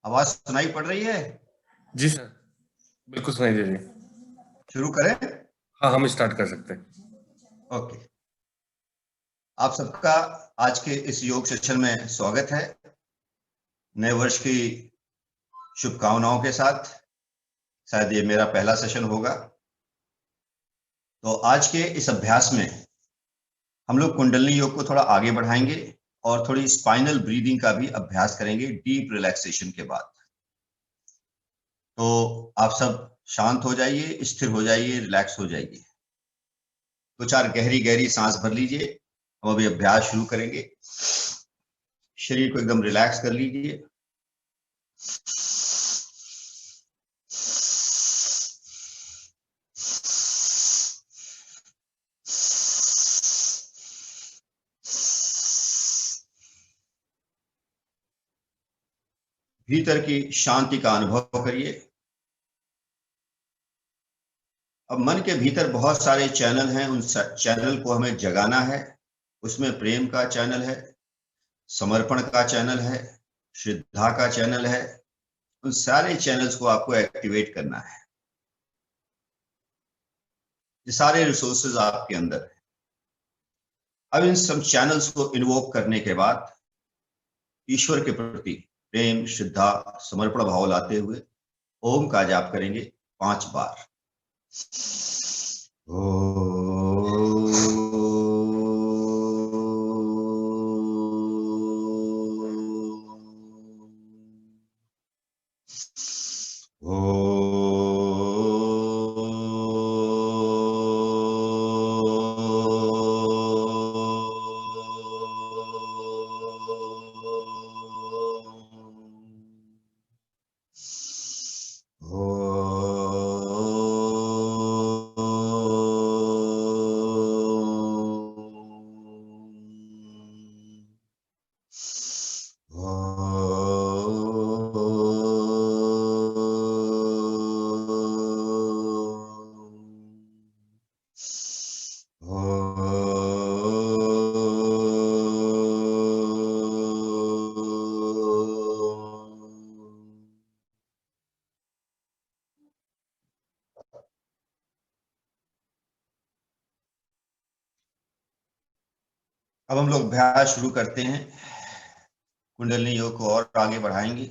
आवाज सुनाई पड़ रही है? जी सर, बिल्कुल सुनाई दे रही है। शुरू करें? हाँ, हम स्टार्ट कर सकते हैं। ओके। आप सबका आज के इस योग सेशन में स्वागत है। नए वर्ष की शुभकामनाओं के साथ शायद ये मेरा पहला सेशन होगा। तो आज के इस अभ्यास में हम लोग कुंडलिनी योग को थोड़ा आगे बढ़ाएंगे और थोड़ी स्पाइनल ब्रीदिंग का भी अभ्यास करेंगे डीप रिलैक्सेशन के बाद। तो आप सब शांत हो जाइए, स्थिर हो जाइए, रिलैक्स हो जाइए। दो चार गहरी गहरी सांस भर लीजिए। हम अभी अभ्यास शुरू करेंगे। शरीर को एकदम रिलैक्स कर लीजिए। भीतर की शांति का अनुभव करिए। अब मन के भीतर बहुत सारे चैनल हैं, उन चैनल को हमें जगाना है। उसमें प्रेम का चैनल है, समर्पण का चैनल है, श्रद्धा का चैनल है। उन सारे चैनल्स को आपको एक्टिवेट करना है। ये सारे रिसोर्सेज आपके अंदर है। अब इन सब चैनल्स को इन्वोक करने के बाद ईश्वर के प्रति प्रेम, श्रद्धा, समर्पण भाव लाते हुए ओम का जाप करेंगे 5 बार। अब हम लोग अभ्यास शुरू करते हैं। कुंडलिनी योग को और आगे बढ़ाएंगे।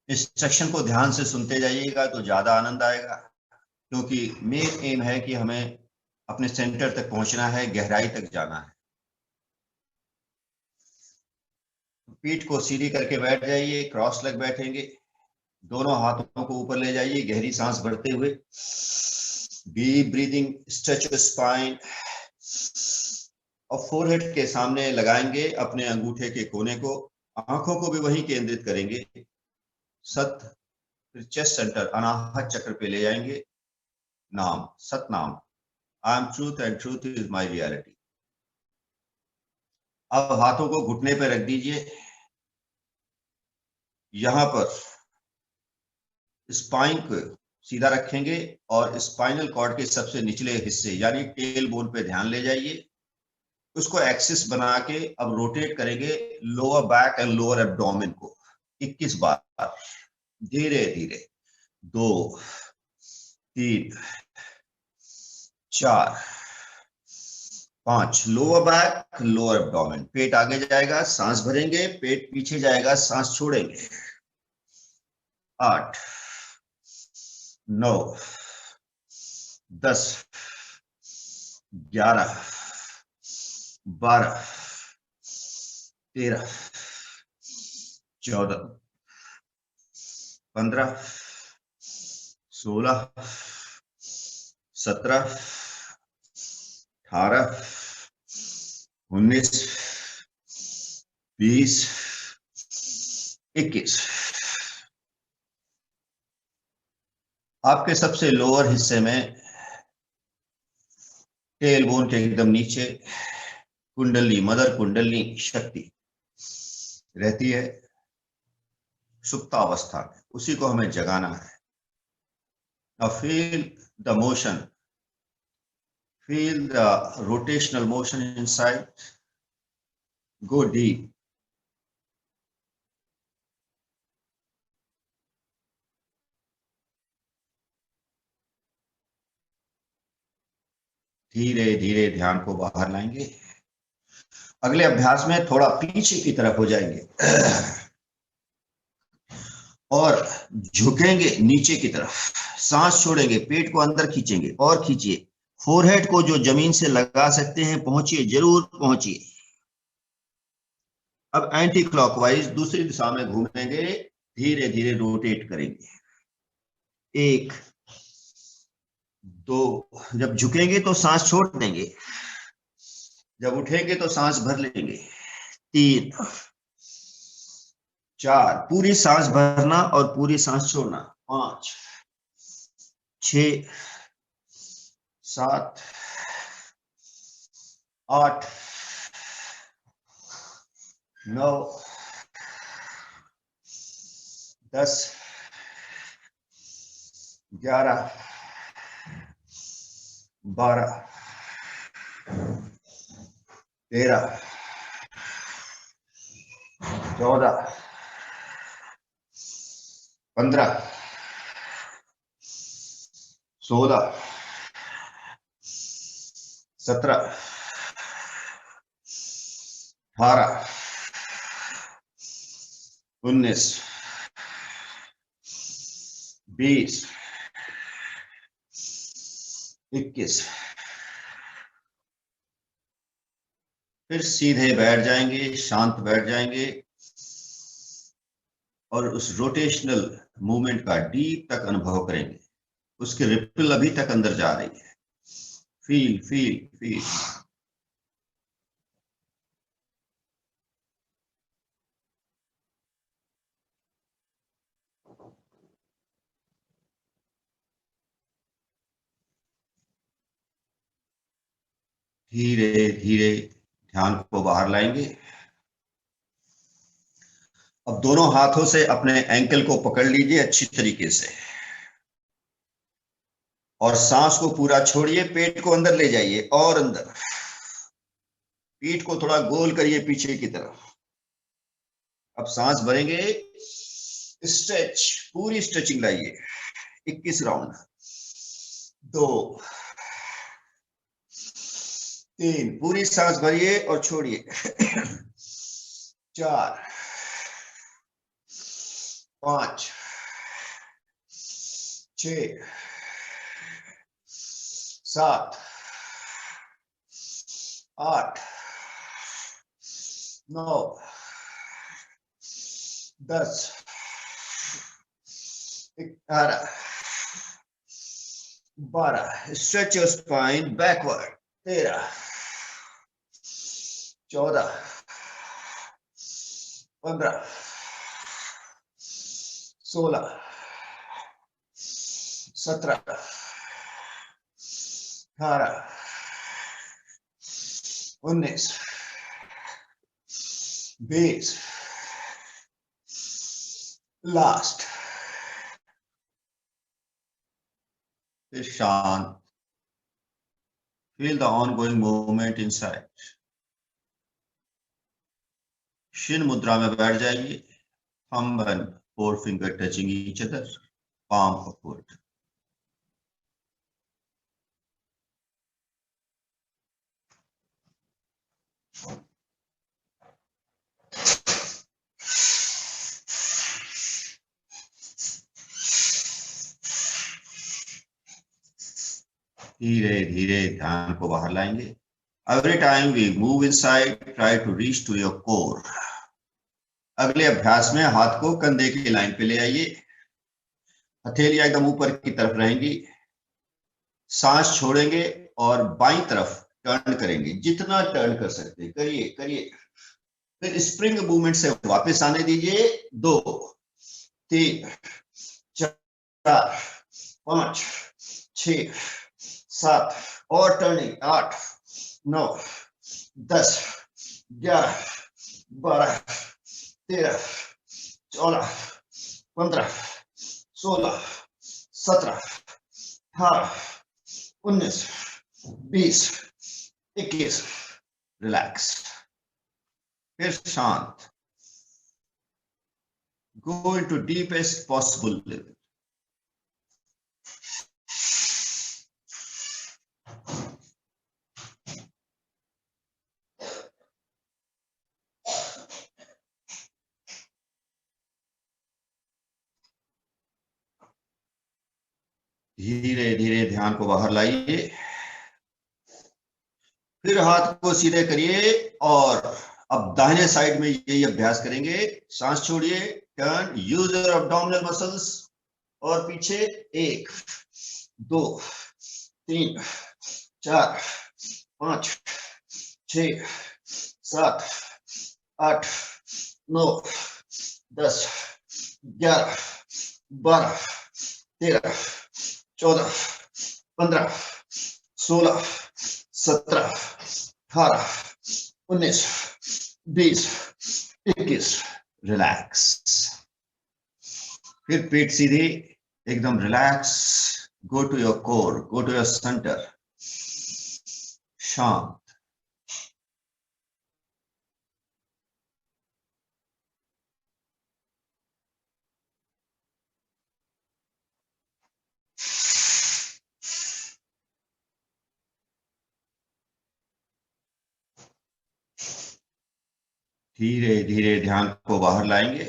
इंस्ट्रक्शन को ध्यान से सुनते जाइएगा तो ज्यादा आनंद आएगा, क्योंकि मेन एम है कि हमें अपने सेंटर तक पहुंचना है, गहराई तक जाना है। पीठ को सीधी करके बैठ जाइए, क्रॉस लेग बैठेंगे। दोनों हाथों को ऊपर ले जाइए, गहरी सांस भरते हुए। Deep breathing, stretch your spine. और फोरहेड के सामने लगाएंगे अपने अंगूठे के कोने को। आंखों को भी वहीं केंद्रित करेंगे। सत, फिर चेस्ट सेंटर अनाहत चक्र पे ले जाएंगे। नाम, Satnam. I M truth and truth is my reality. अब हाथों को घुटने पे रख दीजिए। यहां पर स्पाइन को सीधा रखेंगे और स्पाइनल कॉर्ड के सबसे निचले हिस्से यानी टेल बोन पे ध्यान ले जाइए। उसको एक्सिस बना के अब रोटेट करेंगे lower back and lower abdomen को 21 बार, धीरे धीरे। 2, 3, 4, 5। Lower back, lower abdomen. पेट आगे जाएगा, सांस भरेंगे, पेट पीछे जाएगा, सांस छोड़ेंगे। 8, 9, 10, 11, 12, 13, 14, 15, 16, 17, 18, 19, 20, 21। आपके सबसे लोअर हिस्से में टेल बोन के एकदम नीचे कुंडली, मदर कुंडली शक्ति रहती है सुप्तावस्था में। उसी को हमें जगाना है। Now feel the motion, feel the rotational motion inside. Go deep. धीरे धीरे ध्यान को बाहर लाएंगे। अगले अभ्यास में थोड़ा पीछे की तरफ हो जाएंगे और झुकेंगे नीचे की तरफ, सांस छोड़ेंगे, पेट को अंदर खींचेंगे और खींचिए। फोरहेड को जो जमीन से लगा सकते हैं पहुंचिए, जरूर पहुंचिए। अब एंटी क्लॉकवाइज दूसरी दिशा में घूमेंगे, धीरे धीरे रोटेट करेंगे। 1 2, जब झुकेंगे तो सांस छोड़ देंगे, जब उठेंगे तो सांस भर लेंगे। 3 4, पूरी सांस भरना और पूरी सांस छोड़ना। 5 6 7 8 9 10 11 12 13 14 15 16 17 18 19 20 21। फिर सीधे बैठ जाएंगे, शांत बैठ जाएंगे और उस रोटेशनल मूवमेंट का डीप तक अनुभव करेंगे। उसकी रिपल अभी तक अंदर जा रही है। Feel feel feel. धीरे धीरे ध्यान को बाहर लाएंगे। अब दोनों हाथों से अपने एंकल को पकड़ लीजिए अच्छी तरीके से और सांस को पूरा छोड़िए, पेट को अंदर ले जाइए और अंदर। पीठ को थोड़ा गोल करिए पीछे की तरफ। अब सांस भरेंगे, स्ट्रेच, पूरी स्ट्रेचिंग लाइए। 21 राउंड। 2 3, पूरी सांस भरिए और छोड़िए। 4 5 6 7 8 9 10 11 12। Stretch your spine backward. 13 14 15 16 17 18 19 20। Last. फिर शांत। Feel the ongoing movement inside. Shin मुद्रा में बैठ जाइए। Thumb and four finger touching each other, palm upward. धीरे धीरे ध्यान को बाहर लाएंगे। Every time we move inside, try to reach to your core. अगले अभ्यास में हाथ को कंधे की लाइन पे ले आइए। हथेलियां एकदम ऊपर की तरफ रहेंगी। सांस छोड़ेंगे और बाईं तरफ टर्न करेंगे। जितना टर्न कर सकते हैं करिए करिए। फिर स्प्रिंग मूवमेंट से वापस आने दीजिए। 2 3 4 5 6 7 और टर्निंग। 8 9 10 11 12 13 14 15 16 17 18 19 20 21। रिलैक्स। फिर शांत। Go into deepest possible level. धीरे धीरे ध्यान को बाहर लाइए, फिर हाथ को सीधे करिए और अब दाहिने साइड में यही अभ्यास करेंगे। सांस छोड़िए, turn, use your abdominal muscles और पीछे 1 2 3 4 5 6 7 8 9 10 11 12 13 14 15 16 17 18 19 20 21। रिलैक्स। फिर पेट सीधे, एकदम relax. Go to your core, go to your centre, शांत। धीरे धीरे ध्यान को बाहर लाएंगे।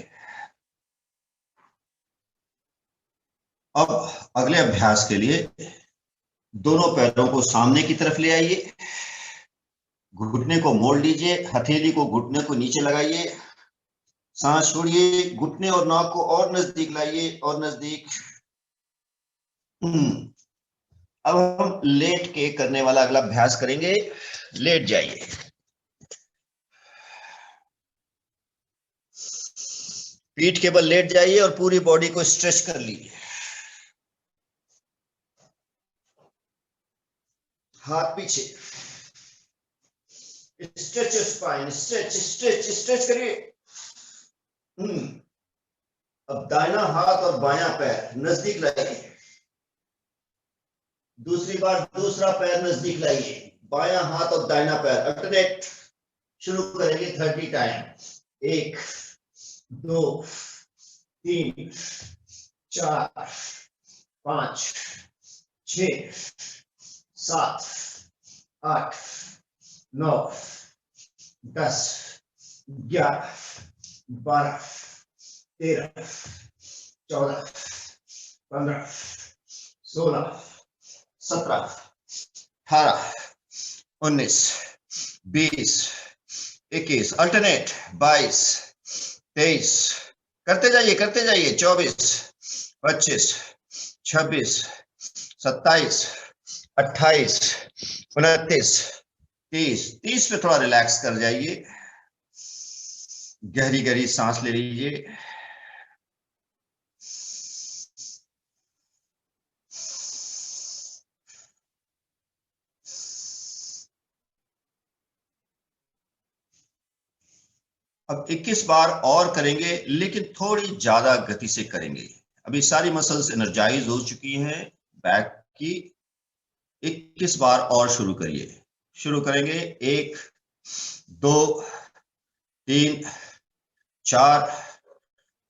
अब अगले अभ्यास के लिए दोनों पैरों को सामने की तरफ ले आइए, घुटने को मोड़ लीजिए, हथेली को घुटने को नीचे लगाइए, सांस छोड़िए, घुटने और नाक को और नजदीक लाइए और नजदीक। अब हम लेट के करने वाला अगला अभ्यास करेंगे। लेट जाइए, पीठ के बल लेट जाइए और पूरी बॉडी को स्ट्रेच कर लीजिए। हाथ पीछे, stretch spine, stretch stretch stretch करिए। अब दाहिना हाथ और बायां पैर नजदीक लाइए, दूसरी बार दूसरा पैर नजदीक लाइए, बायां हाथ और दाहिना पैर अल्टरनेट। शुरू करेंगे 30 टाइम। 1 2 3 4 5 6 7 8 9 10 11 12 13 14 15 16 17 18 19 20 21। अल्टरनेट 22 23। करते जाइए 24 25 26 27 28 29 30। 30 पे थोड़ा रिलैक्स कर जाइए, गहरी गहरी सांस ले लीजिए। अब 21 बार और करेंगे, लेकिन थोड़ी ज्यादा गति से करेंगे। अभी सारी मसल्स एनर्जाइज हो चुकी हैं बैक की। 21 बार और शुरू करिए। शुरू करेंगे 1 2 3 4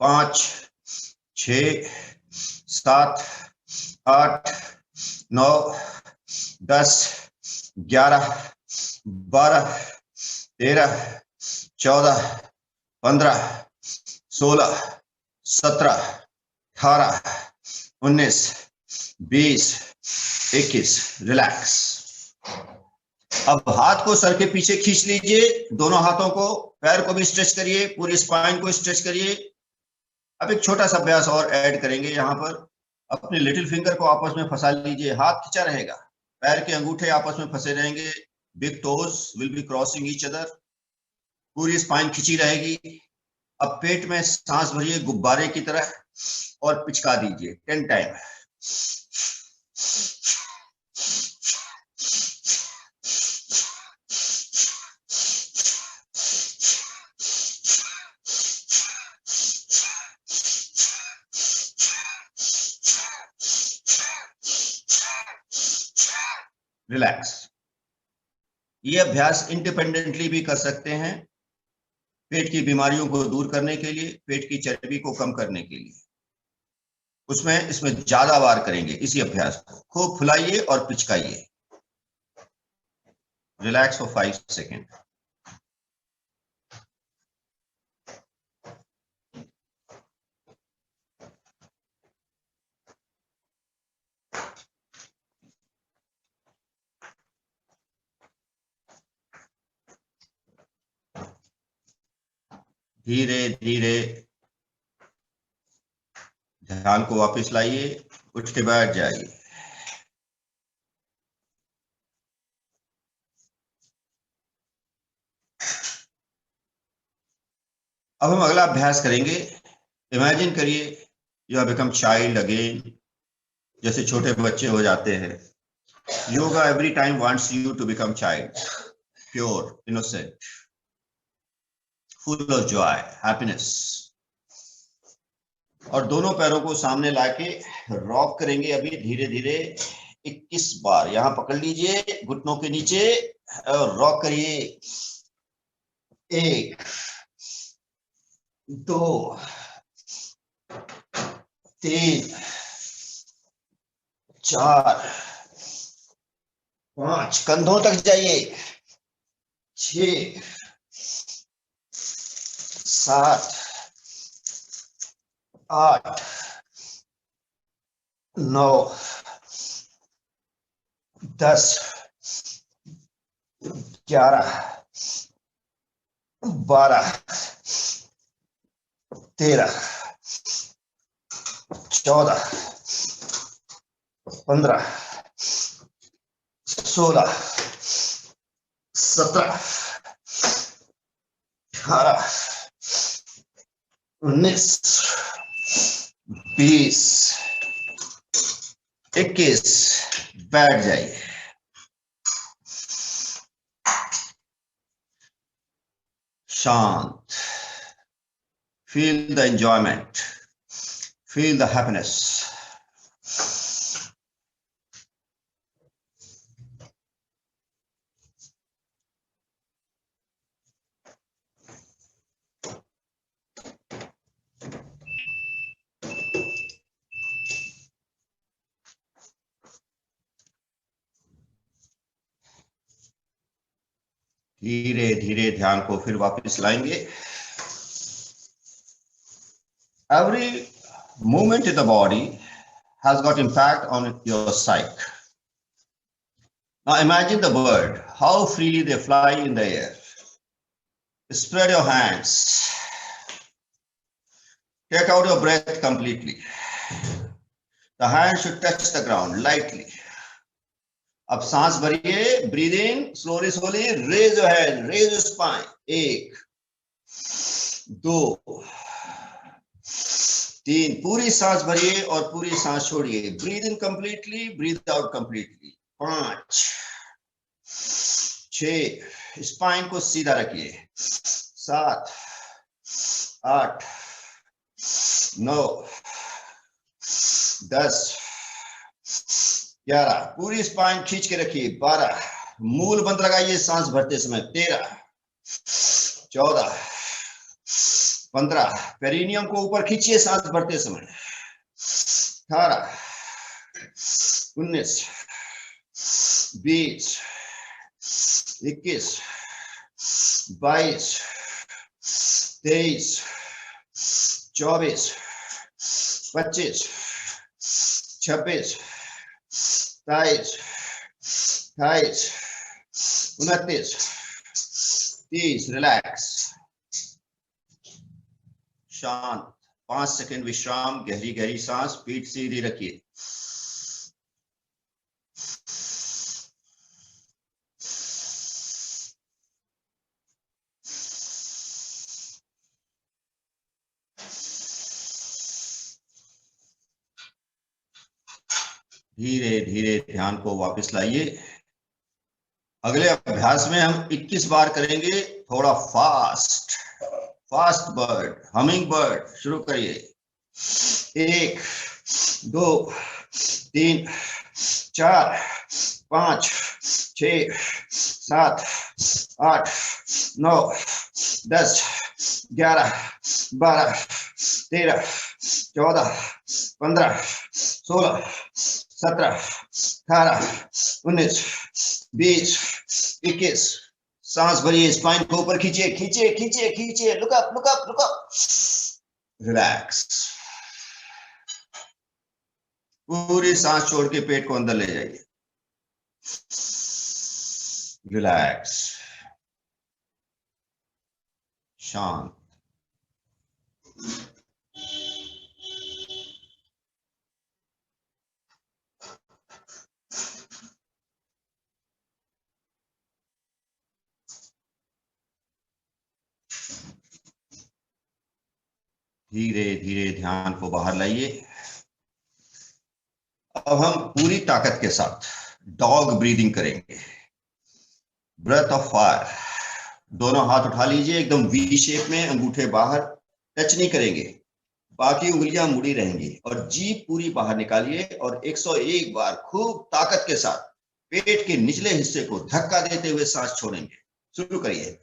5 6 7 8 9 10 11 12 13 14 15 16 17 18 19 20 21। रिलैक्स। अब हाथ को सर के पीछे खींच लीजिए, दोनों हाथों को, पैर को भी स्ट्रेच करिए, पूरी स्पाइन को स्ट्रेच करिए। अब एक छोटा सा अभ्यास और ऐड करेंगे। यहाँ पर अपने लिटिल फिंगर को आपस में फंसा लीजिए, हाथ खींचा रहेगा, पैर के अंगूठे आपस में फंसे रहेंगे, big toes will be crossing each other, पूरी स्पाइन खींची रहेगी। अब पेट में सांस भरिए गुब्बारे की तरह और पिचका दीजिए 10 टाइम। रिलैक्स। ये अभ्यास इंडिपेंडेंटली भी कर सकते हैं, पेट की बीमारियों को दूर करने के लिए, पेट की चर्बी को कम करने के लिए। इसमें ज्यादा बार करेंगे इसी अभ्यास को। खूब फुलाइए और पिचकाइए। Relax for 5 second. धीरे धीरे ध्यान को वापस लाइए, उठ के बैठ जाइए। अब हम अगला अभ्यास करेंगे। इमेजिन करिए you have become child again, जैसे छोटे बच्चे हो जाते हैं। Yoga every time wants you to become child, pure, innocent, full of joy, happiness. और दोनों पैरों को सामने लाके रॉक करेंगे अभी धीरे धीरे 21 बार। यहां पकड़ लीजिए घुटनों के नीचे और रॉक करिए। 1, 2, 3, 4, 5, कंधों तक जाइए। 6, 7, 8, 9, 10, 11, 12, 13, 14, 15, 16, 17, 18, 19, 20, 21। बैठ जाइए। शांत। Feel the enjoyment, feel the happiness. धीरे धीरे ध्यान को फिर वापस लाएंगे। Every movement in the body has got impact on your psyche. Now imagine the bird, how freely they fly in the air. Spread your hands. Take out your breath completely. The hand should touch the ground lightly. अब सांस भरिए, breathe in slowly slowly, raise your head, raise your spine. 1, 2, 3, पूरी सांस भरिए और पूरी सांस छोड़िए। Breathe in completely, breathe out completely. 5, 6, spine को सीधा रखिए। 7, 8, 9, 10, 11, पूरी स्पाइन खींच के रखिए। 12, मूल बंद लगाइए सांस भरते समय। 13, 14, 15, पेरिनियम को ऊपर खींचिए सांस भरते समय। 18, 19, 20, 21, 22, 23, 24, 25, 26, 27, 28, 29, 30। रिलैक्स, शांत। 5 सेकंड विश्राम, गहरी गहरी सांस, पीठ सीधी रखिए। धीरे धीरे ध्यान को वापस लाइए। अगले अभ्यास में हम 21 बार करेंगे, थोड़ा fast. Fast bird, humming bird शुरू करिए। 1, 2, 3, 4, 5, 6, 7, 8, 9, 10, 11, 12, 13, 14, 15, 16, 17, 18, 19, 20, 21। सांस भरिए, स्पाइन को ऊपर खींचिए, खींचिए, खींचिए, खींचिए। Look up, look up, look up. Relax. पूरी सांस छोड़ के पेट को अंदर ले जाइए। रिलैक्स, शांत। धीरे धीरे ध्यान को बाहर लाइए। अब हम पूरी ताकत के साथ डॉग ब्रीदिंग करेंगे। Breath of fire. दोनों हाथ उठा लीजिए एकदम वी शेप में, अंगूठे बाहर, टच नहीं करेंगे, बाकी उंगलियां मुड़ी रहेंगी और जीभ पूरी बाहर निकालिए और 101 बार खूब ताकत के साथ पेट के निचले हिस्से को धक्का देते हुए सांस छोड़ेंगे। शुरू करिए।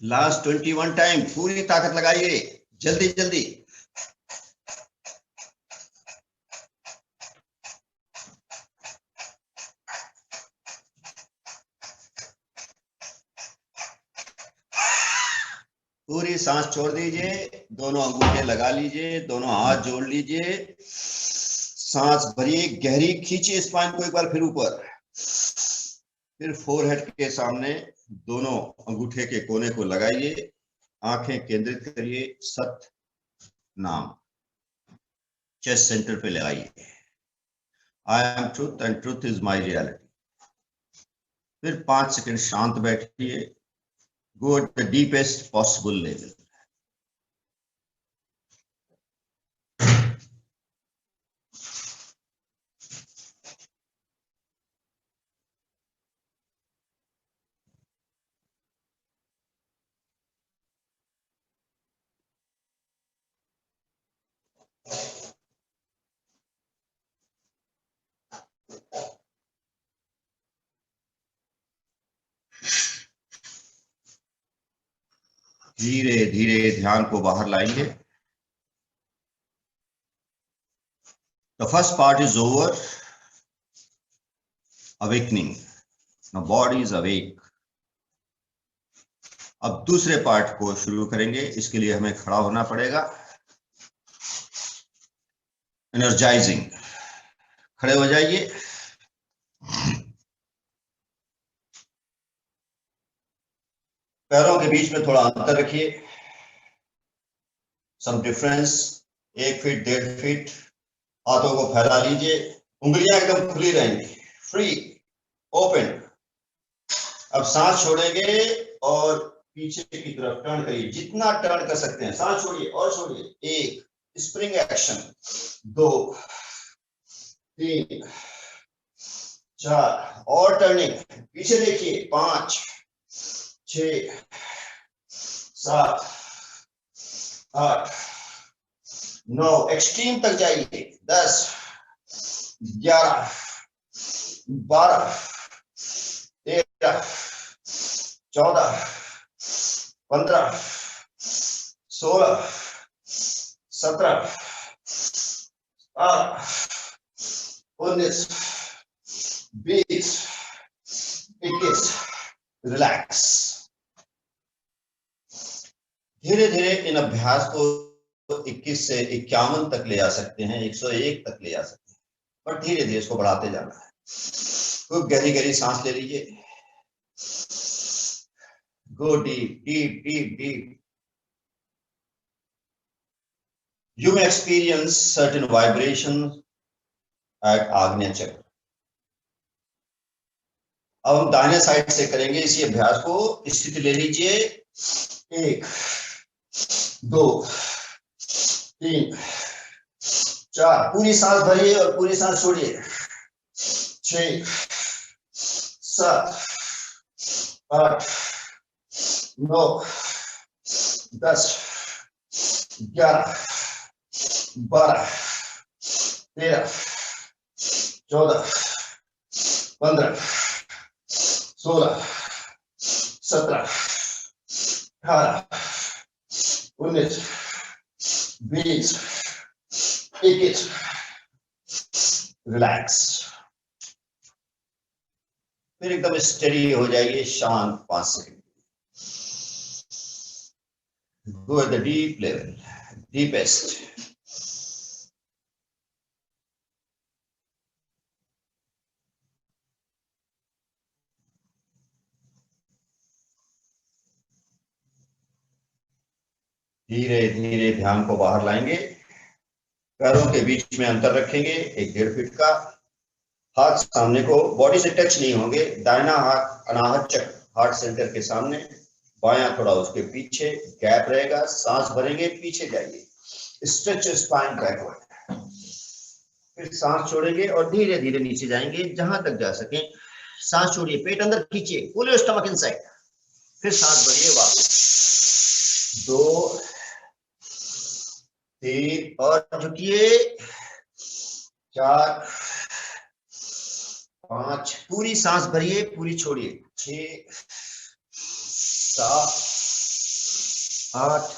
लास्ट 21 टाइम पूरी ताकत लगाइए, जल्दी जल्दी। पूरी सांस छोड़ दीजिए, दोनों अंगूठे लगा लीजिए, दोनों हाथ जोड़ लीजिए, सांस भरिए, गहरी खींचिए स्पाइन को एक बार फिर ऊपर, फिर फोरहेड के सामने दोनों अंगूठे के कोने को लगाइए, आंखें केंद्रित करिए, सत नाम चेस्ट सेंटर पे लगाइए। आई am truth and truth is my reality. फिर 5 सेकंड शांत बैठिए। Go at the deepest possible level. धीरे धीरे ध्यान को बाहर लाएंगे। The first part is over. Awakening. Now body is awake. अब दूसरे पार्ट को शुरू करेंगे। इसके लिए हमें खड़ा होना पड़ेगा। एनर्जाइजिंग। खड़े हो जाइए। पैरों के बीच में थोड़ा अंतर रखिए। Some difference, 1 feet 1.5 feet. हाथों को फैला लीजिए, उंगलियां एकदम खुली रहेंगी, फ्री, ओपन। अब सांस छोड़ेंगे और पीछे की तरफ टर्न करिए, जितना टर्न कर सकते हैं। सांस छोड़िए और छोड़िए। 1 स्प्रिंग एक्शन, 2 3 4 और टर्निंग। पीछे देखिए, 5 6 7 8 9 एक्सट्रीम तक जाइए। 10 11 12 13 14 15 16 17 18 19 20 21। रिलैक्स। धीरे धीरे इन अभ्यास को 21 से 51 तक ले जा सकते हैं, 101 तक ले जा सकते हैं, पर धीरे धीरे इसको बढ़ाते जाना है। खूब गहरी गहरी सांस ले लीजिए। Go deep deep deep deep. You may experience certain vibration at आग्नेय चक्र। अब हम दाहिने साइड से करेंगे इसी अभ्यास को। स्थिति ले लीजिए। 1 2 3 4। पूरी सांस भरिए और पूरी सांस छोड़िए। 6 7 8 9 10 11 12 13 14 15 16 17 टेक इट, रिलैक्स, फिर एकदम स्टेडी हो जाइए, शांत 5 second. Go at the deep level, deepest. धीरे धीरे ध्यान को बाहर लाएंगे, पैरों के बीच में अंतर रखेंगे 1-1.5 फीट का, हाथ सामने को, बॉडी से टच नहीं होंगे, दाहिना हाथ अनाहत चक्र हार्ट सेंटर के सामने, बायां थोड़ा उसके पीछे, गैप रहेगा, सांस भरेंगे, पीछे जाइए, स्ट्रेच स्पाइन बैकवर्ड, फिर सांस छोड़ेंगे और धीरे धीरे नीचे जाएंगे जहां तक जा सके, सांस छोड़िए, पेट अंदर खींचिए, पुल योर स्टमक इनसाइड, फिर सांस भरिए, वापस 2 3 और झुकिए, 4 5, पूरी सांस भरिए, पूरी छोड़िए, 6 7 8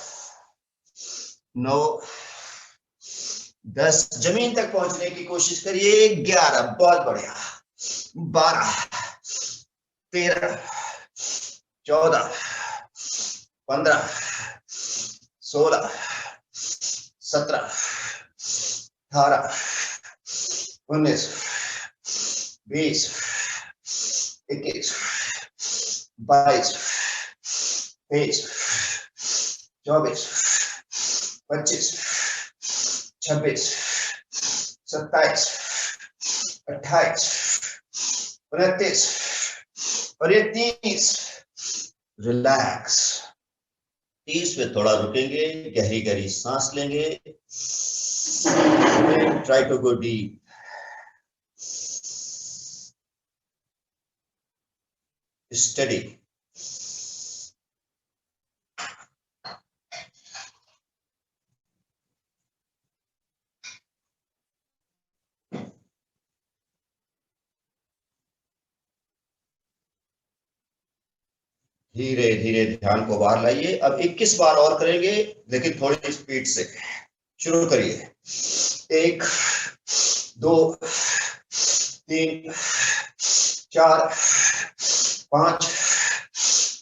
9 10, जमीन तक पहुंचने की कोशिश करिए, 11, बहुत बढ़िया, 12 13 14 15 16 17 18 19 20 21 22 23 24 25 26 27 28 29 और ये 30, रिलैक्स। 30 में थोड़ा रुकेंगे, गहरी गहरी सांस लेंगे, try to go deep. Steady, धीरे धीरे ध्यान को बाहर लाइए। अब 21 बार और करेंगे, लेकिन थोड़ी स्पीड से। शुरू करिए, 1 2 3 4 5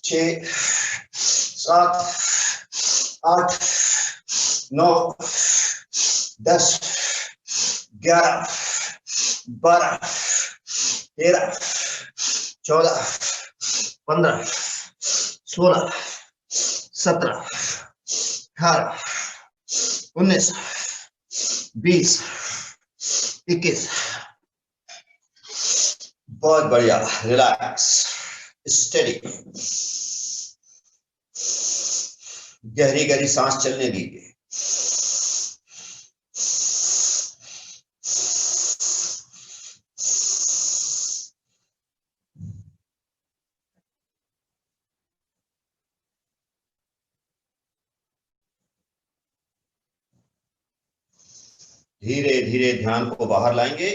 6 7 8 9 10 11 12 13 14 15 16 17 18 19 20 21। बहुत बढ़िया, रिलैक्स, स्टेडी, गहरी गहरी सांस चलने दीजिए। धीरे धीरे ध्यान को बाहर लाएंगे,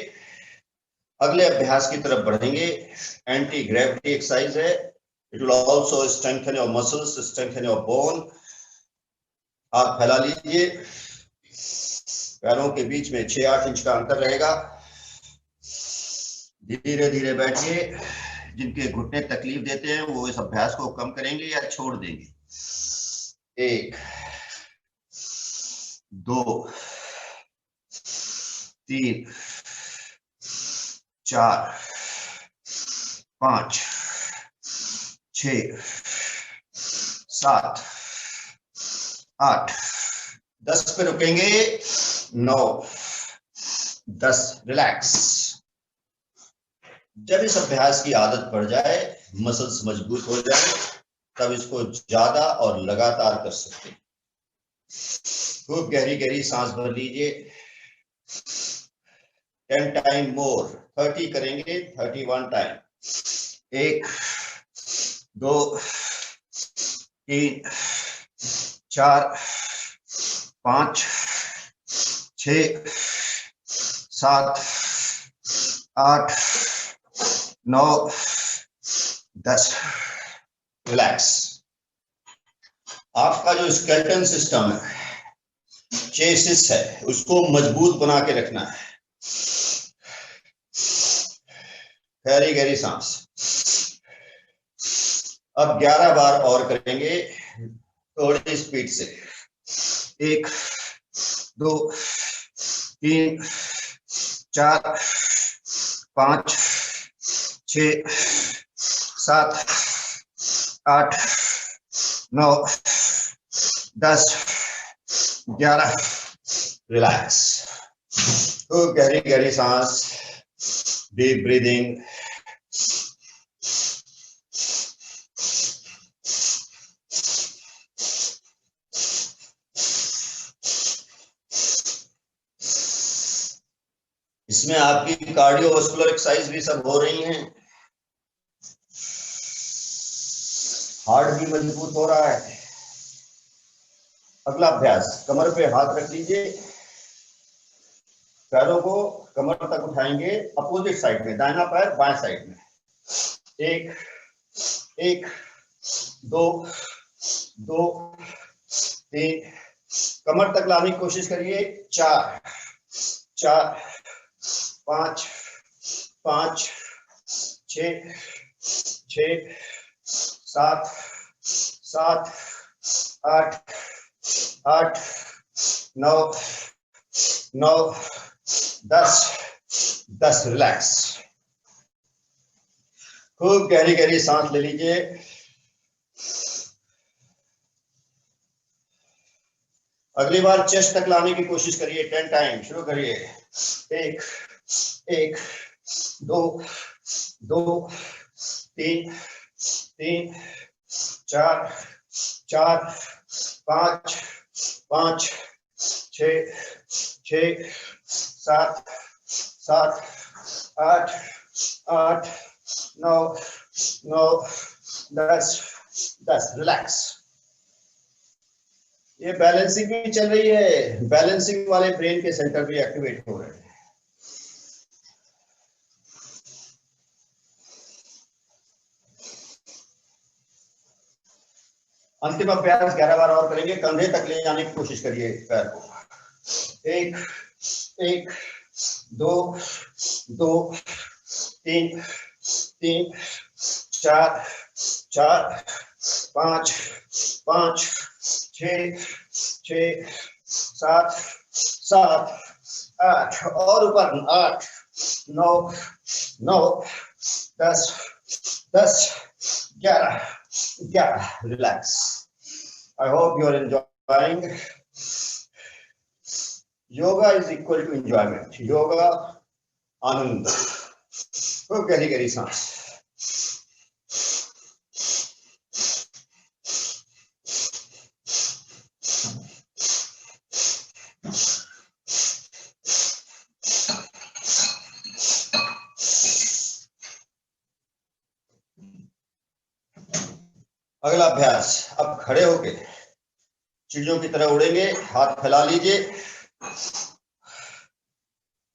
अगले अभ्यास की तरफ बढ़ेंगे। एंटी ग्रेविटी एक्सरसाइज है। It will also strengthen your muscles, strengthen your bone. हाथ फैला लीजिए, पैरों के बीच में 6-8 इंच का अंतर रहेगा। धीरे धीरे बैठिए। जिनके घुटने तकलीफ देते हैं वो इस अभ्यास को कम करेंगे या छोड़ देंगे। 1 2 3 4 5 6 7 8 10 पे रुकेंगे। 9 10, रिलैक्स। जब इस अभ्यास की आदत पड़ जाए, मसल्स मजबूत हो जाए, तब इसको ज्यादा और लगातार कर सकते हैं। खूब गहरी गहरी सांस भर लीजिए। 10 टाइम मोर, 30 करेंगे, 31 टाइम। 1 2 3 4 5 6 7 8 9 10, रिलैक्स। आपका जो स्केलेटन सिस्टम है चेसिस है, उसको मजबूत बना के रखना है। गहरी गहरी सांस। अब 11 बार और करेंगे थोड़ी स्पीड से। 1 2 3 4 5 6 7 8 9 10 11। रिलैक्स। तो गहरी गहरी सांस, डीप ब्रीदिंग। इसमें आपकी कार्डियोवास्कुलर एक्सरसाइज भी सब हो रही हैं, हार्ट भी मजबूत हो रहा है। अगला अभ्यास, कमर पे हाथ रख लीजिए, पैरों को कमर तक उठाएंगे, अपोजिट साइड में, दाहिना पैर बाएं साइड में। 1 1 2 2 3, कमर तक लाने की कोशिश करिए। 4 4 5 5 6 6 7 7 8 8 9 9 10 10। रिलैक्स। खूब गहरी गहरी सांस ले लीजिए। अगली बार चेस्ट तक लाने की कोशिश करिए 10 टाइम। शुरू करिए। 1 1 2 2 3 3 4 4 5 5 6 6 7 7 8 8 9 9 10 10। रिलैक्स। ये बैलेंसिंग भी चल रही है, बैलेंसिंग वाले ब्रेन के सेंटर भी एक्टिवेट हो रहे हैं। अंतिम अभ्यास 11 बार और करेंगे। कंधे तक ले जाने की कोशिश करिए पैर को। 1 1 2 2 3 3 4 4 5 5 6 6 7 7 8 और ऊपर 8 9 9 10 10 11 11। Relax. I hope you are enjoying. Yoga is equal to enjoyment. Yoga आनंद। खूब गहरी गहरी सांस। अगला अभ्यास, अब खड़े होके चिड़ियों की तरह उड़ेंगे। हाथ फैला लीजिए।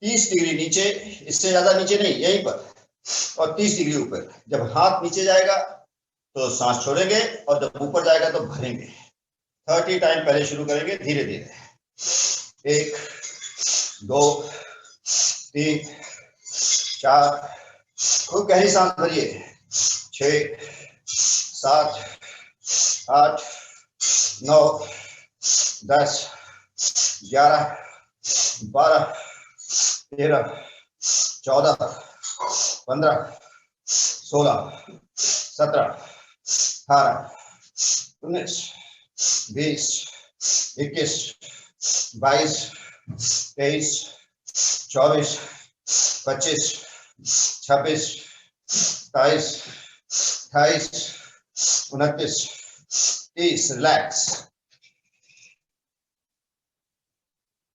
30 डिग्री नीचे, इससे ज्यादा नीचे नहीं, यहीं पर, और 30 डिग्री ऊपर। जब हाथ नीचे जाएगा तो सांस छोड़ेंगे, और जब ऊपर जाएगा तो भरेंगे। 30 टाइम पहले शुरू करेंगे, धीरे धीरे। 1 2 3 4, खूब गहरी सांस भरिए। 6 7 8 9 10 11 12 13 14 15 16 17 18 19 20 21 22 23 24 25 26 27 28 29 30। रिलैक्स।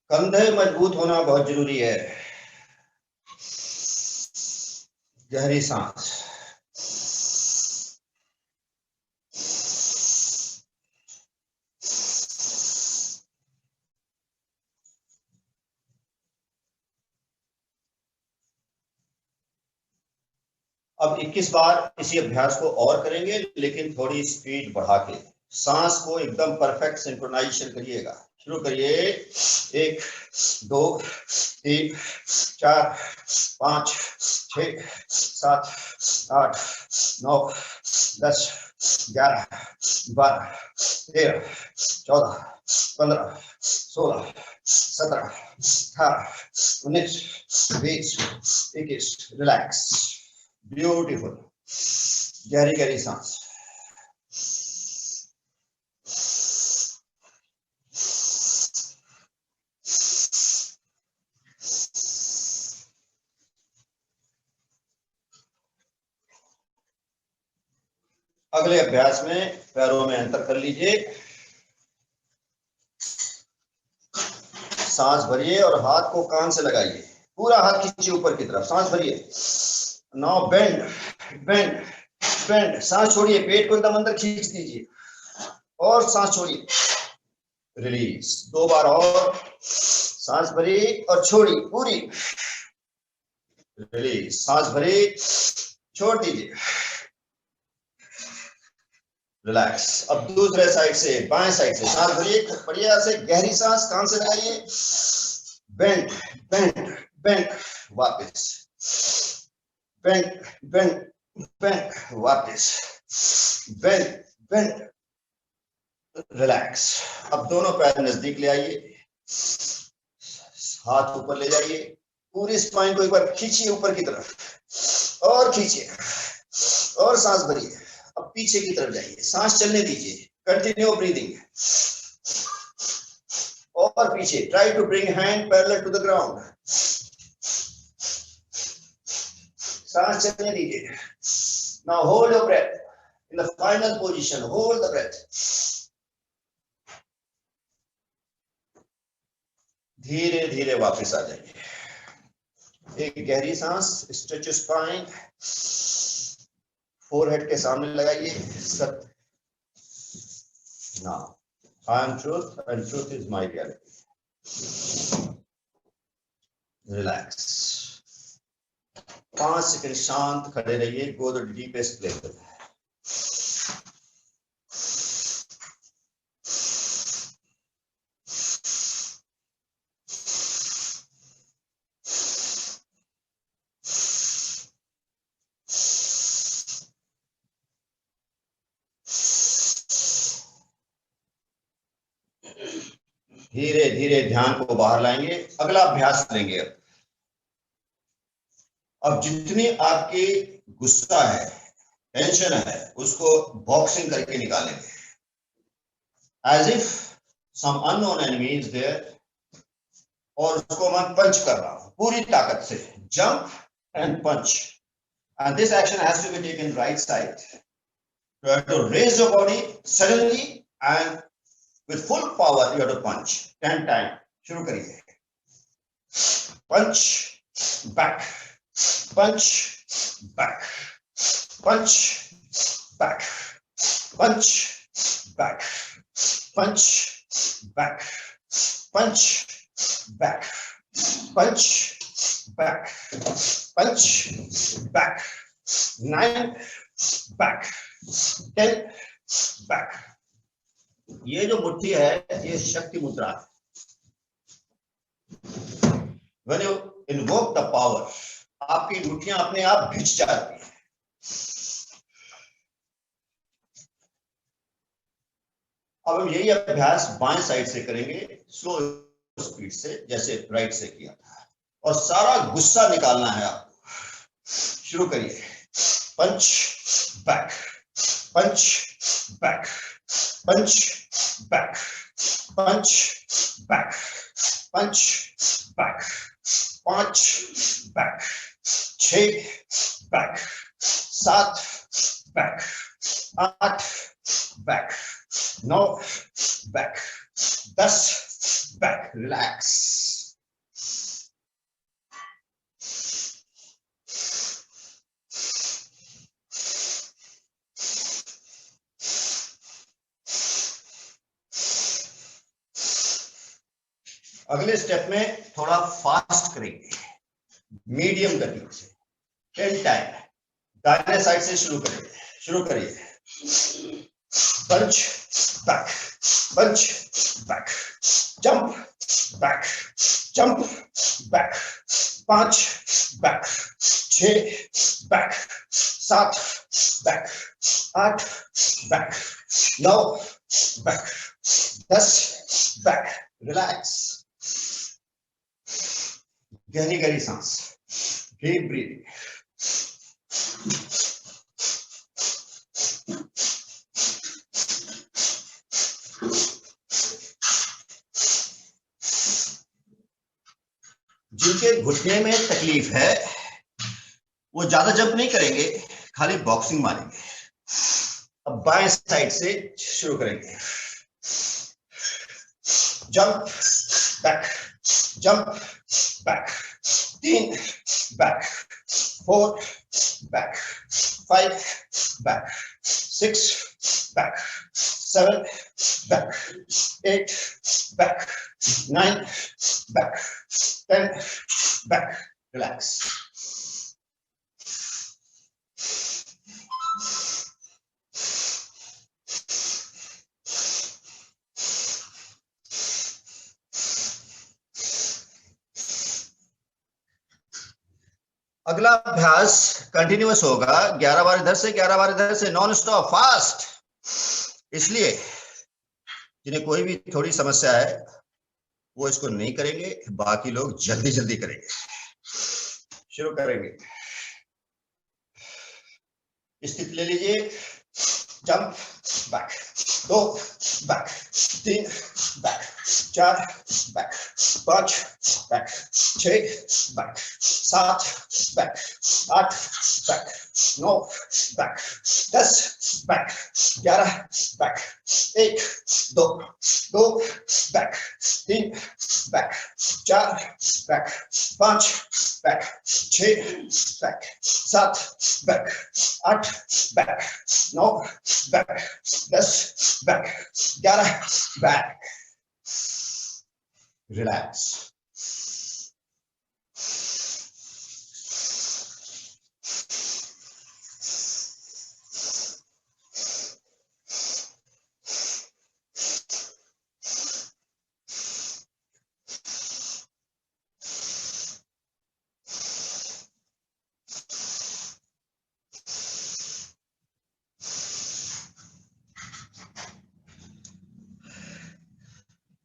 कंधे मजबूत होना बहुत जरूरी है। गहरी सांस। अब 21 बार इसी अभ्यास को और करेंगे, लेकिन थोड़ी स्पीड बढ़ा के। सांस को एकदम परफेक्ट सिंक्रोनाइजेशन करिएगा। शुरू करिए। 1 2 3 4 5 6 7 8 9 10 11 12 13 14 15 16 17 18 19 20 21। रिलैक्स। ब्यूटीफुल। गहरी गहरी सांस। अगले अभ्यास में पैरों में अंतर कर लीजिए। सांस भरिए और हाथ को कान से लगाइए। पूरा हाथ खींचिए ऊपर की तरफ। सांस भरिए। Now bend bend bend. सांस छोड़िए। पेट को एकदम अंदर खींच दीजिए और सांस छोड़िए। रिलीज। 2 बार और। सांस भरी और छोड़ी पूरी। रिलीज। सांस भरी, छोड़ दीजिए। रिलैक्स। अब दूसरे साइड से, बाएं साइड से सांस भरिए। बढ़िया से गहरी सांस कान से लगाइए। Bend bend bend. वापस बेंड बेंड बेंड। वापस बेंड बेंड। रिलैक्स। अब दोनों पैर नजदीक ले आइए। हाथ ऊपर ले जाइए। पूरी स्पाइन को एक बार खींचिए ऊपर की तरफ और खींचिए और सांस भरिए। अब पीछे की तरफ जाइए। सांस चलने दीजिए। Continue breathing. और पीछे। Try to bring hand parallel to the ground. सांस चलने दीजिए। Now hold your breath in the final position. Hold the breath. धीरे धीरे वापस आ जाइए। एक गहरी सांस। Stretch spine. फोरहेड के सामने लगाइए। सत्य। Now I am truth and truth is my reality. Relax. 5 second शांत खड़े रहिए। Go the deepest level. धीरे धीरे ध्यान को बाहर लाएंगे। अगला अभ्यास लेंगे। अब जितनी आपकी गुस्सा है, टेंशन है, उसको बॉक्सिंग करके निकालेंगे। As if some unknown enemy is there, और उसको मैं पंच कर रहा हूं पूरी ताकत से। Jump and punch. And this action has to be taken right side. You have to raise your body suddenly and with full power you have to punch 10 times. शुरू करिए। Punch back, punch back, punch back, punch back, punch back, punch back, punch back, punch back. 9 back, 10 back. ये जो मुट्ठी है ये शक्ति मुद्रा है। When you invoke the power, आपकी मुट्ठियां अपने आप भिज जाती हैं। अब हम यही अभ्यास बाएं साइड से करेंगे, स्लो स्पीड से, जैसे राइट से किया था। और सारा गुस्सा निकालना है आपको। शुरू करिए। Punch back, punch back, punch back, punch back, punch back, 5 back, 6 back, 7 back, 8 back, 9 back, 10 back. Relax. अगले स्टेप में थोड़ा फास्ट करेंगे, मीडियम गति से। 10 टाइम। दाहिने साइड से शुरू करेंगे। शुरू करिए। punch, back, punch, back, jump, back, jump, back, 5 back, 6 back, 7 back, 8 back, 9 back, 10 back, relax. गहरी गहरी सांस, deep breathing. जिनके घुटने में तकलीफ है वो ज्यादा जंप नहीं करेंगे, खाली बॉक्सिंग मारेंगे। अब बाएं साइड से शुरू करेंगे। Jump back, jump back, 3 back, 4 back, 5 back, 6 back, 7 back, 8 back, 9 back, 10 back, relax. अगला अभ्यास कंटिन्यूअस होगा, 11 बार इधर से 11 बार इधर से, नॉन स्टॉप फास्ट। इसलिए जिन्हें कोई भी थोड़ी समस्या है वो इसको नहीं करेंगे, बाकी लोग जल्दी जल्दी करेंगे। शुरू करेंगे। स्थिति ले लीजिए। Jump back, 2 back, 3 back, 4 back, 5 back, 6 back, 7 back, 8 back, 9 back, 10 back, 11 back, 1 2 2 back, 3 back, 4 back, 5 back, 6 back, 7 back, 8 back, 9 back, 10 back, 11 back. Relax.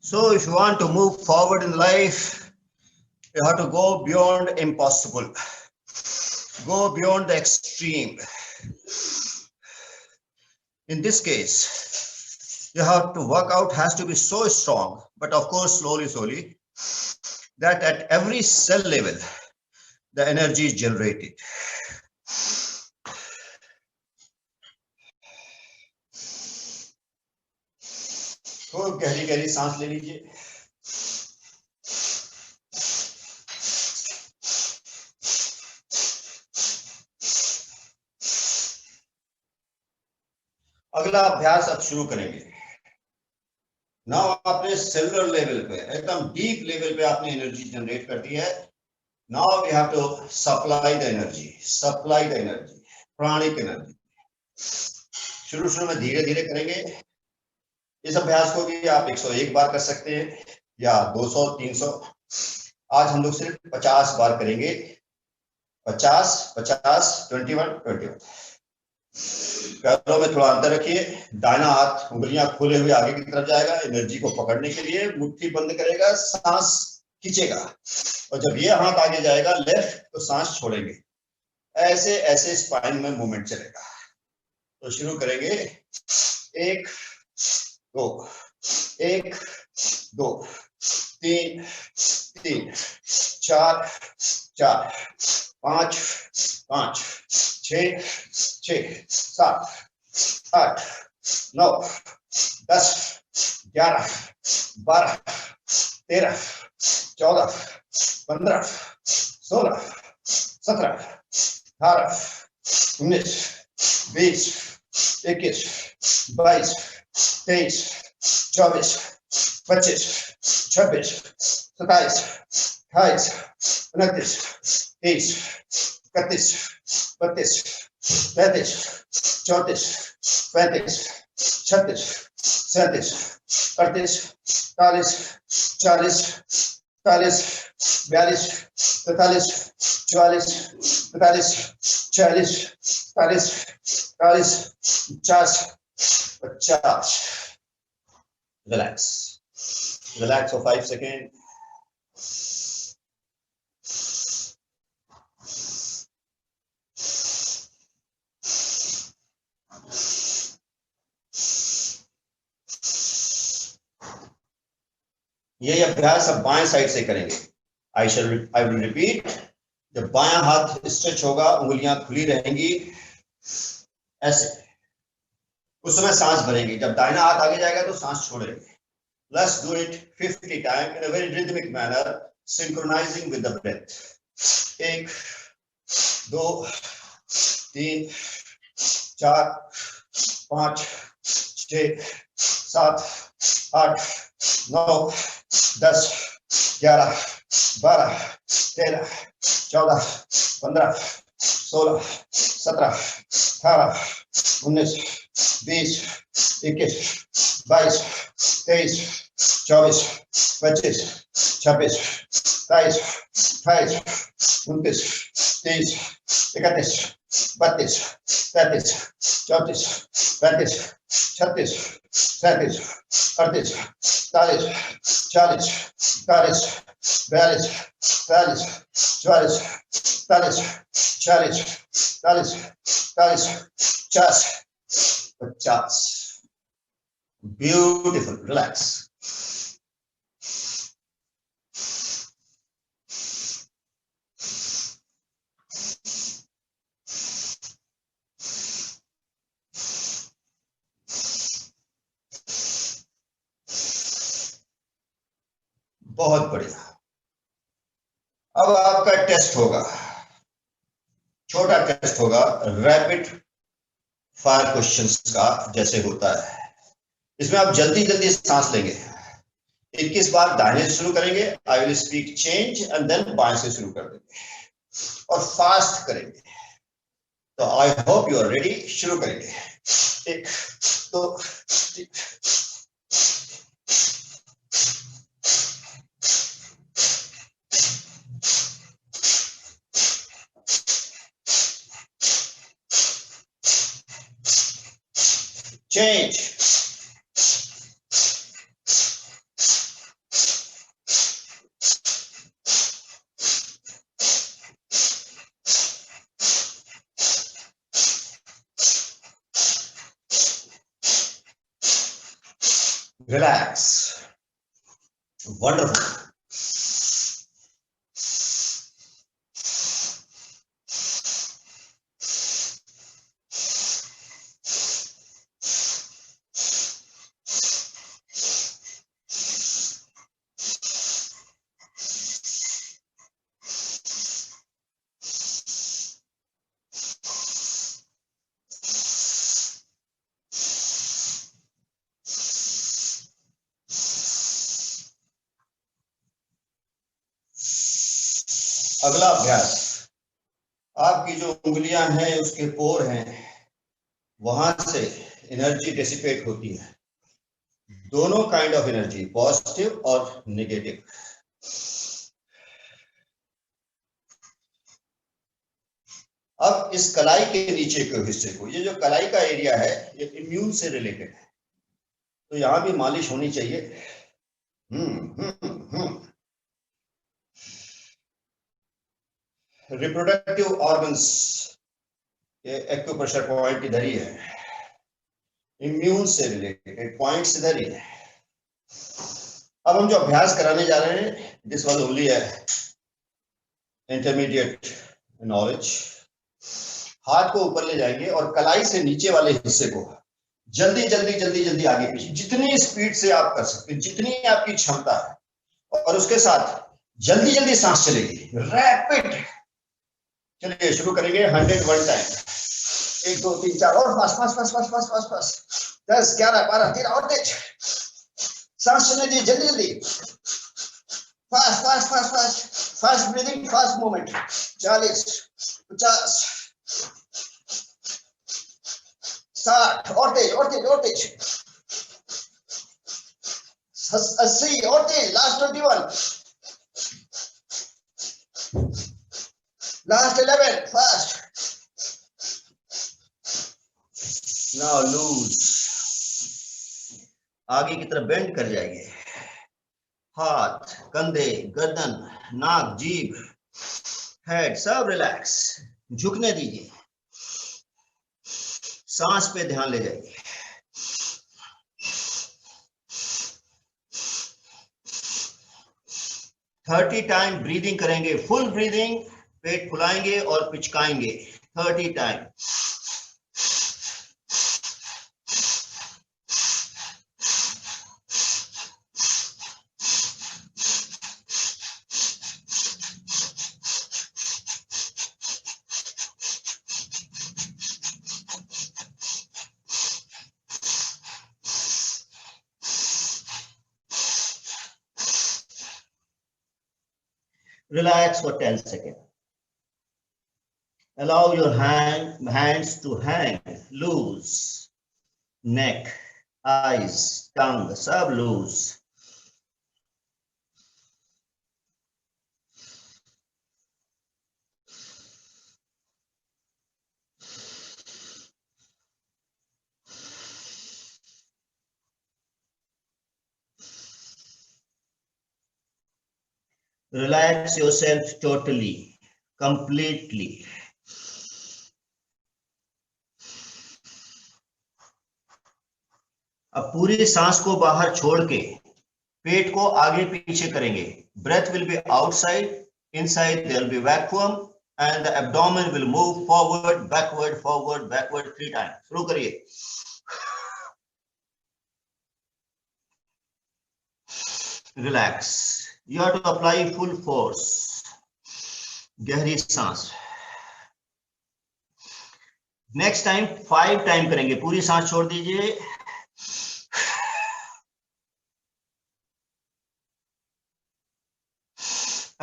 So if you want to move forward in life, you have to go beyond impossible, go beyond the extreme. In this case, you have to work out has to be so strong, but of course slowly, that at every cell level, the energy is generated. खूब गहरी गहरी सांस ले लीजिए। अगला अभ्यास अब शुरू करेंगे। नाउ आपने सेलुलर लेवल पे, एकदम डीप लेवल पे आपने एनर्जी जनरेट कर दी है। Now we have to supply the energy, pranic energy. शुरू में धीरे धीरे करेंगे। इस अभ्यास को भी आप 101 बार कर सकते हैं या 200, 300। आज हम लोग सिर्फ 50 बार करेंगे। 50, 50, 21, 21। पैरों में थोड़ा अंतर रखिए। दाहिना हाथ उंगलियां खोले हुए आगे की तरफ जाएगा एनर्जी को पकड़ने के लिए। मुट्ठी बंद करेगा, सांस खींचेगा, और जब ये हाथ आगे जाएगा लेफ्ट तो सांस छोड़ेंगे। ऐसे ऐसे स्पाइन में मूवमेंट चलेगा। तो शुरू करेंगे। 1 2 1 2 3 3 4 4 5 5 6 6 7 8 9 10 11 12 13 14 15 16 17 18 19 20 21 22 23 24 25 26 27 28 29 30 31 32 33 34 35 36, 37, 38, 40, 40, 41, 42, 43, 44, 45, 46, 47, 48, 49, 50, 50. Relax for 5 seconds. यही अभ्यास अब बाएं साइड से करेंगे। I will repeat. जब बायां हाथ स्ट्रेच होगा, उंगलियां खुली रहेंगी ऐसे, उस समय सांस भरेंगे। जब दाहिना हाथ आगे जाएगा तो सांस छोड़ेंगे। Let's do it 50 time in a very rhythmic manner, synchronising with the breath. 1, 2, 3, 4, 5, 6, 7, 8, 9, 10, 11, 12, 13, 14, 15, 16, 17, 18, 19, 20, 21, 22, 23, 24, 25, 26, 27, 28, 29, 30, 31, 32, 33, 34, 35, 36, 37, 38, 40, 40, 41, 42, 43, 44, 45, 46, 47, 48, 50, 50. Beautiful. Relax. बहुत बढ़िया। अब आपका टेस्ट होगा, छोटा टेस्ट होगा, रैपिड फायर क्वेश्चंस का जैसे होता है। इसमें आप जल्दी जल्दी सांस लेंगे। 21 बार दाहिने से शुरू करेंगे, I will speak change and then बाएं से शुरू कर देंगे और फास्ट करेंगे। तो I hope you are ready. शुरू करेंगे। 1, 2, 3, change, relax, wonderful. अगला अभ्यास, आपकी जो उंगलियां हैं उसके पोर हैं, वहां से एनर्जी डिसिपेट होती है। दोनों काइंड ऑफ एनर्जी, पॉजिटिव और नेगेटिव। अब इस कलाई के नीचे के हिस्से को, ये जो कलाई का एरिया है ये इम्यून से रिलेटेड है, तो यहां भी मालिश होनी चाहिए। रिप्रोडक्टिव ऑर्गन्स, ये एक्यूप्रेशर पॉइंट इधर ही है, इम्यून से रिलेटेड पॉइंट्स इधर ही है। अब हम जो अभ्यास कराने जा रहे हैं, this was only intermediate knowledge. हाथ को ऊपर ले जाएंगे और कलाई से नीचे वाले हिस्से को जल्दी जल्दी जल्दी जल्दी आगे पीछे, जितनी स्पीड से आप कर सकते हैं, जितनी आपकी क्षमता है, और उसके साथ जल्दी जल्दी सांस चलेगी, रैपिड। चलिए शुरू करेंगे 101 टाइम। 1 2 3 4 और fast fast fast fast fast fast fast 10 11 12 13 और तेज सांस चलने दीजिए, जल्दी जल्दी, fast fast fast fast fast breathing, fast movement. 40 50 60 और तेज और तेज और तेज, 80 और तेज, last 21, last 11, fast. Now loose, आगे की तरफ बेंड कर जाइए, हाथ, कंधे, गर्दन, नाक, जीभ, हेड सब रिलैक्स, झुकने दीजिए, सांस पे ध्यान ले जाइए। थर्टी टाइम ब्रीदिंग करेंगे, फुल ब्रीदिंग, पेट फुलाएंगे और पिचकाएंगे 30 time. Relax for 10 seconds. Allow your hands to hang loose. Neck, eyes, tongue, सब loose. Relax yourself totally, completely. अब पूरी सांस को बाहर छोड़ के पेट को आगे पीछे करेंगे. Breath will be outside, inside there will be vacuum and the abdomen will move forward, backward, 3 times. शुरू करिए. Relax. You have to apply full force. गहरी सांस. नेक्स्ट टाइम 5 टाइम करेंगे. पूरी सांस छोड़ दीजिए.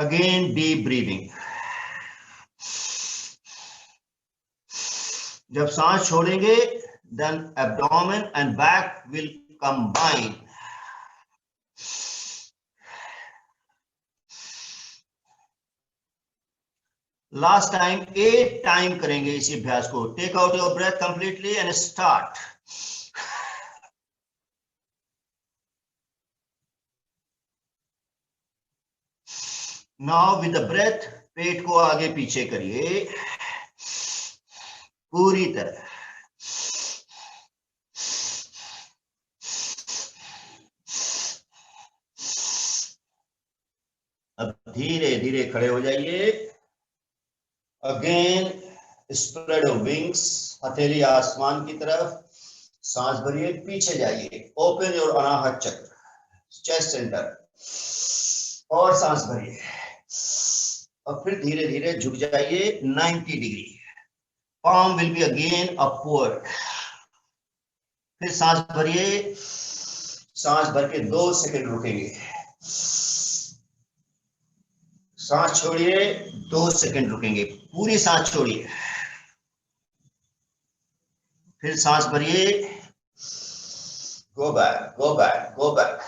Again deep breathing. जब सांस छोड़ेंगे then abdomen and back will combine. Last time 8 time करेंगे इसी अभ्यास को. Take out your breath completely and start. Now with the breath पेट को आगे पीछे करिए पूरी तरह. अब धीरे धीरे खड़े हो जाइए. Again spread your wings. हथेली आसमान की तरफ. सांस भरिए, पीछे जाइए. ओपन योर अनाहत चक्र, चेस्ट सेंटर. और सांस भरिए और फिर धीरे धीरे झुक जाइए 90 degree. palm will be again upward. फिर सांस भरिए. सांस भर के 2 सेकंड रुकेंगे. सांस छोड़िए, 2 सेकंड रुकेंगे. पूरी सांस छोड़िए. फिर सांस भरिए. Go back, go back, go back.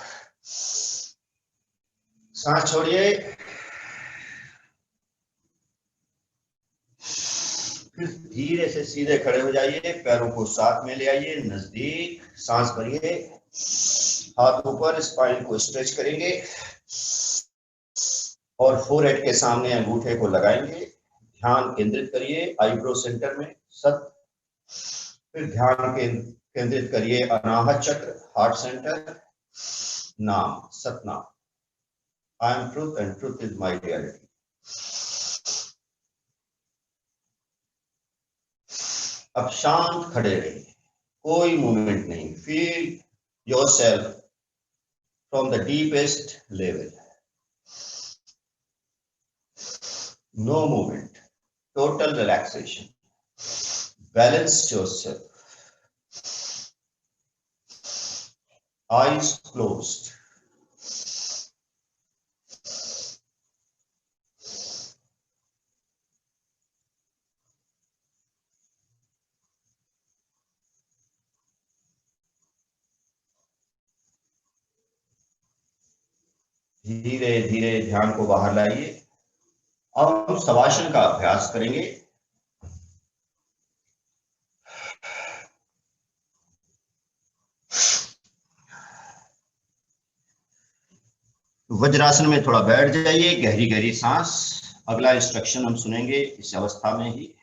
सांस छोड़िए. फिर धीरे से सीधे खड़े हो जाइए. पैरों को साथ में ले आइए, नजदीक. सांस भरिए. हाथ ऊपर, स्पाइन को स्ट्रेच करेंगे और फोरहेड के सामने अंगूठे को लगाएंगे. ध्यान केंद्रित करिए आईब्रो सेंटर में, सत. फिर ध्यान केंद्रित करिए अनाहत चक्र, हार्ट सेंटर. नाम, Satnam. I am truth and truth is my reality. अब शांत खड़े रहिए, कोई मूवमेंट नहीं. Feel yourself from the deepest level. No movement, total relaxation. Balance yourself. eyes closed. धीरे धीरे ध्यान को बाहर लाइए। अब हम शवासन का अभ्यास करेंगे। वज्रासन में थोड़ा बैठ जाइए, गहरी गहरी सांस। अगला इंस्ट्रक्शन हम सुनेंगे इस अवस्था में ही।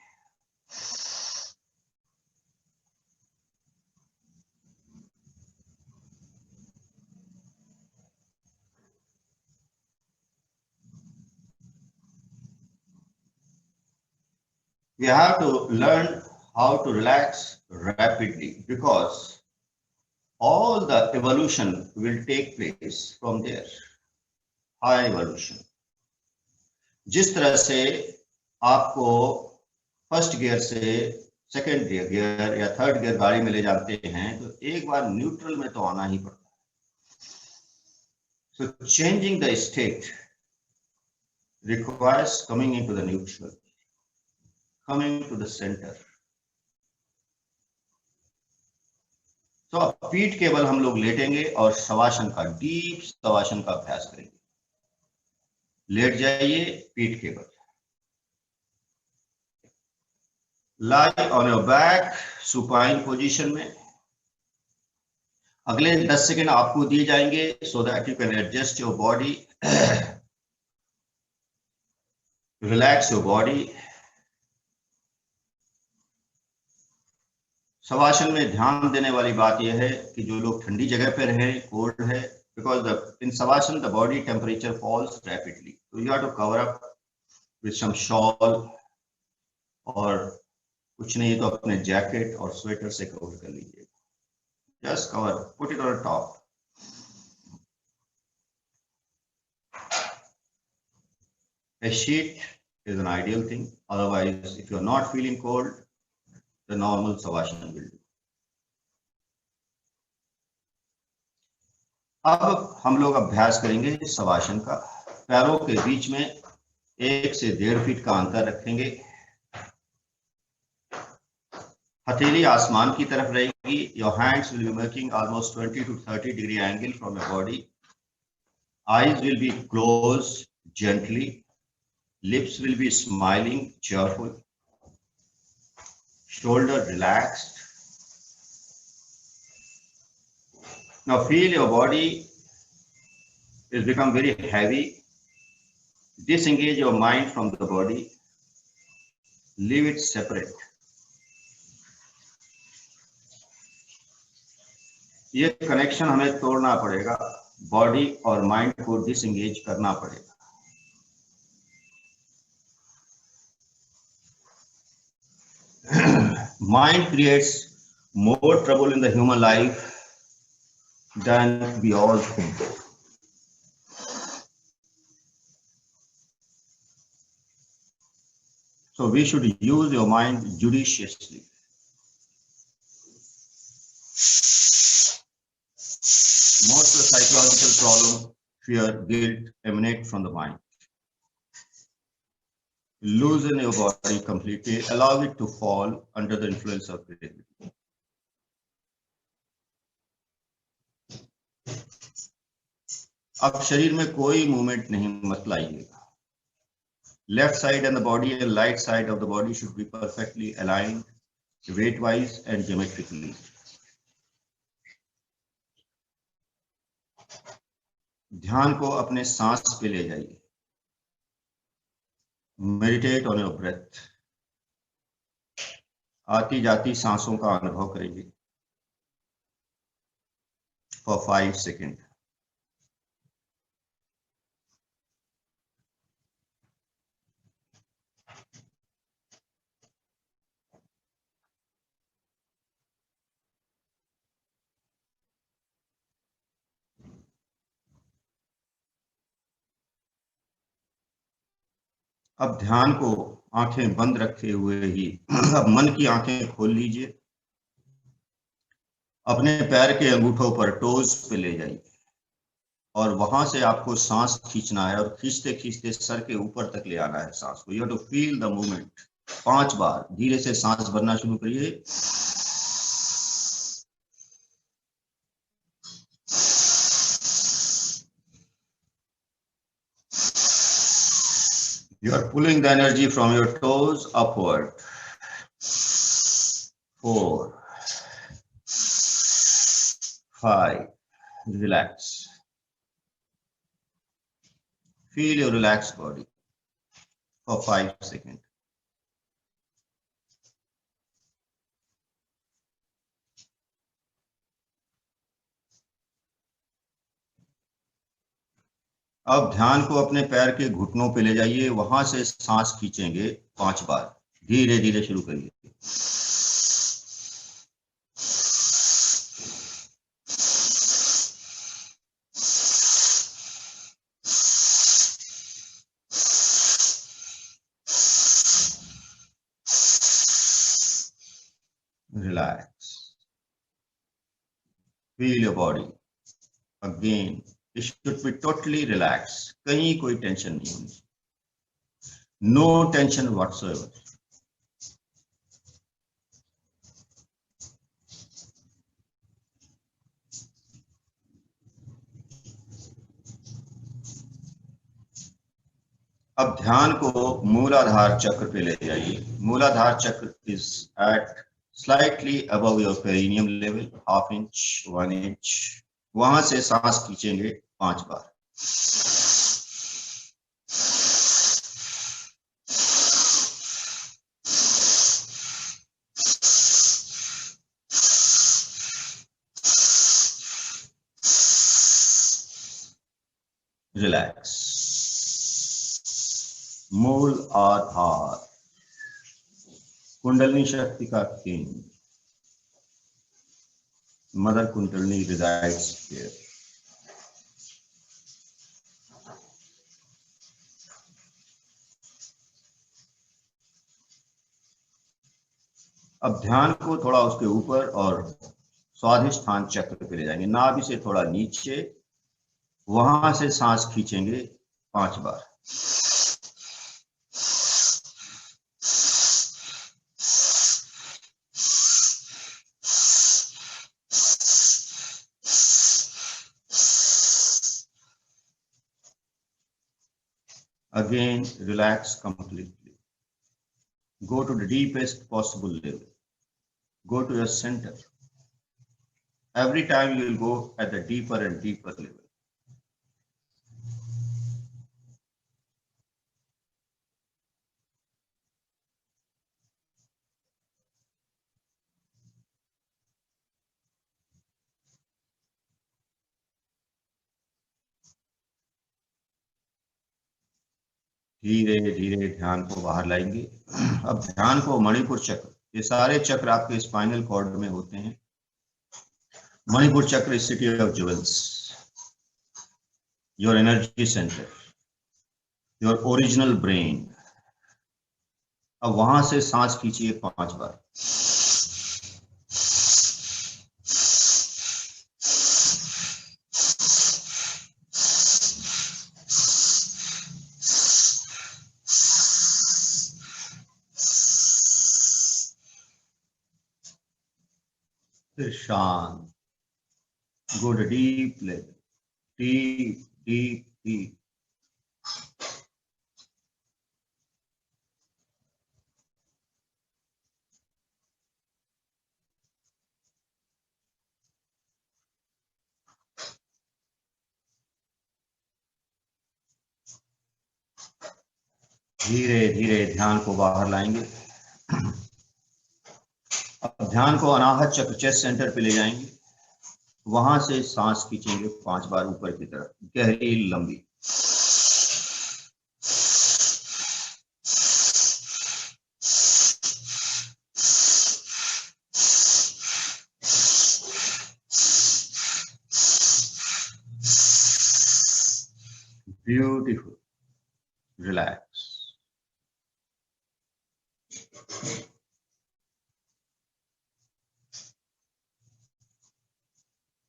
We have to learn how to relax rapidly because all the evolution will take place from there. High evolution. जिस तरह से आपको फर्स्ट गियर से सेकंड गियर या थर्ड गियर गाड़ी में ले जाते हैं तो एक बार न्यूट्रल में तो आना ही पड़ता है। So changing the state requires coming into the neutral, coming to the center. तो अब पीठ केवल हम लोग लेटेंगे और शवासन का, डीप शवासन का अभ्यास करेंगे। लेट जाइए, पीठ cable. Lie on your back, supine position में। अगले 10 सेकेंड आपको दिए जाएंगे so that you can adjust your body, relax your body. Shavasana में ध्यान देने वाली बात यह है कि जो लोग ठंडी जगह पर रहें, कोल्ड है, because in Savasana the body temperature falls rapidly, so you have to cover up with some shawl, और कुछ नहीं तो अपने जैकेट और स्वेटर से कवर कर लीजिए। Just cover, put it on top. A sheet is an ideal thing. Otherwise, if you are not feeling cold, the normal Savasana will do. अब हम लोग अभ्यास करेंगे शवासन का। पैरों के बीच में 1 से 1.5 फीट का अंतर रखेंगे। हथेली आसमान की तरफ रहेगी। Your hands will be making almost 20 to 30 degree angle from your body. Eyes will be closed gently. Lips will be smiling, cheerful. Shoulder relaxed. Now feel your body is become very heavy. Disengage your mind from the body. Leave it separate. ये connection हमें तोड़ना पड़ेगा, body और mind को disengage करना पड़ेगा। Mind creates more trouble in the human life than we all think. So we should use your mind judiciously. Most of the psychological problem, fear, guilt emanate from the mind. Loosen your body completely, allow it to fall under the influence of creativity. अब शरीर में कोई movement नहीं मत लाइएगा। Left side and the body and right side of the body should be perfectly aligned, weight wise and geometrically. ध्यान को अपने सांस पे ले जाइए। Meditate on your breath. आती जाती सांसों का अनुभव करेंगे फॉर 5 सेकेंड। अब ध्यान को आंखें बंद रखे हुए ही अब मन की आंखें खोल लीजिए। अपने पैर के अंगूठों पर टोज पे ले जाइए और वहां से आपको सांस खींचना है और खींचते खींचते सर के ऊपर तक ले आना है सांस को। You have to feel the movement. 5 बार धीरे से सांस भरना शुरू करिए। You are pulling the energy from your toes upward. 4, 5. Relax. Feel your relaxed body for 5 seconds. अब ध्यान को अपने पैर के घुटनों पे ले जाइए, वहां से सांस खींचेंगे 5 बार। धीरे धीरे शुरू करिए। Relax. Feel your body. Again, it should be totally relaxed. कहीं कोई टेंशन नहीं होनी। No tension whatsoever. अब ध्यान को मूलाधार चक्र पे ले जाइए। मूलाधार चक्र is at slightly above your perineum level, ½ inch, 1 inch. वहां से सांस खींचेंगे 5 बार। Relax. मूल आधार, कुंडलिनी शक्ति का केंद्र, मदर कुंडलिनी resides here. अब ध्यान को थोड़ा उसके ऊपर और स्वाधिष्ठान चक्र पे ले जाएंगे, नाभि से थोड़ा नीचे, वहां से सांस खींचेंगे 5 बार। Again, relax completely. Go to the deepest possible level. Go to your center. Every time you will go at the deeper and deeper level. धीरे धीरे ध्यान को बाहर लाएंगे। अब ध्यान को मणिपुर चक्र, ये सारे चक्र आपके स्पाइनल कॉर्ड में होते हैं। मणिपुर चक्र is city of jewels, your energy centre, your original brain. अब वहां से सांस खींचिए 5 बार। फिर शांत। Go to deep level, deep, deep, deep. धीरे धीरे ध्यान को बाहर लाएंगे। अब ध्यान को अनाहत चक्र, चेस्ट सेंटर पे ले जाएंगे, वहां से सांस खींचेंगे 5 बार ऊपर की तरफ, गहरी लंबी। Beautiful. Relax.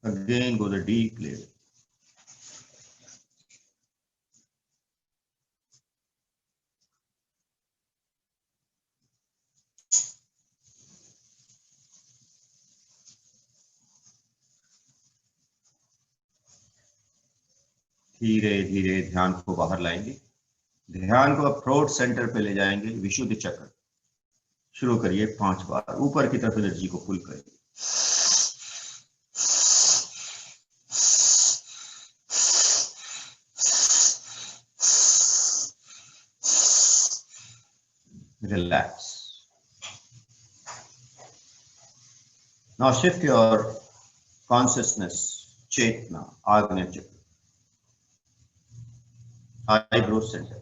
Again, go to deep level. धीरे धीरे ध्यान को बाहर लाएंगे। ध्यान को आप थ्रोट सेंटर पे ले जाएंगे, विशुद्ध चक्र। शुरू करिए 5 बार, ऊपर की तरफ एनर्जी को पुल करिए। Relax. Now shift your consciousness, Chetna, Agnya Chakra, eyebrow center.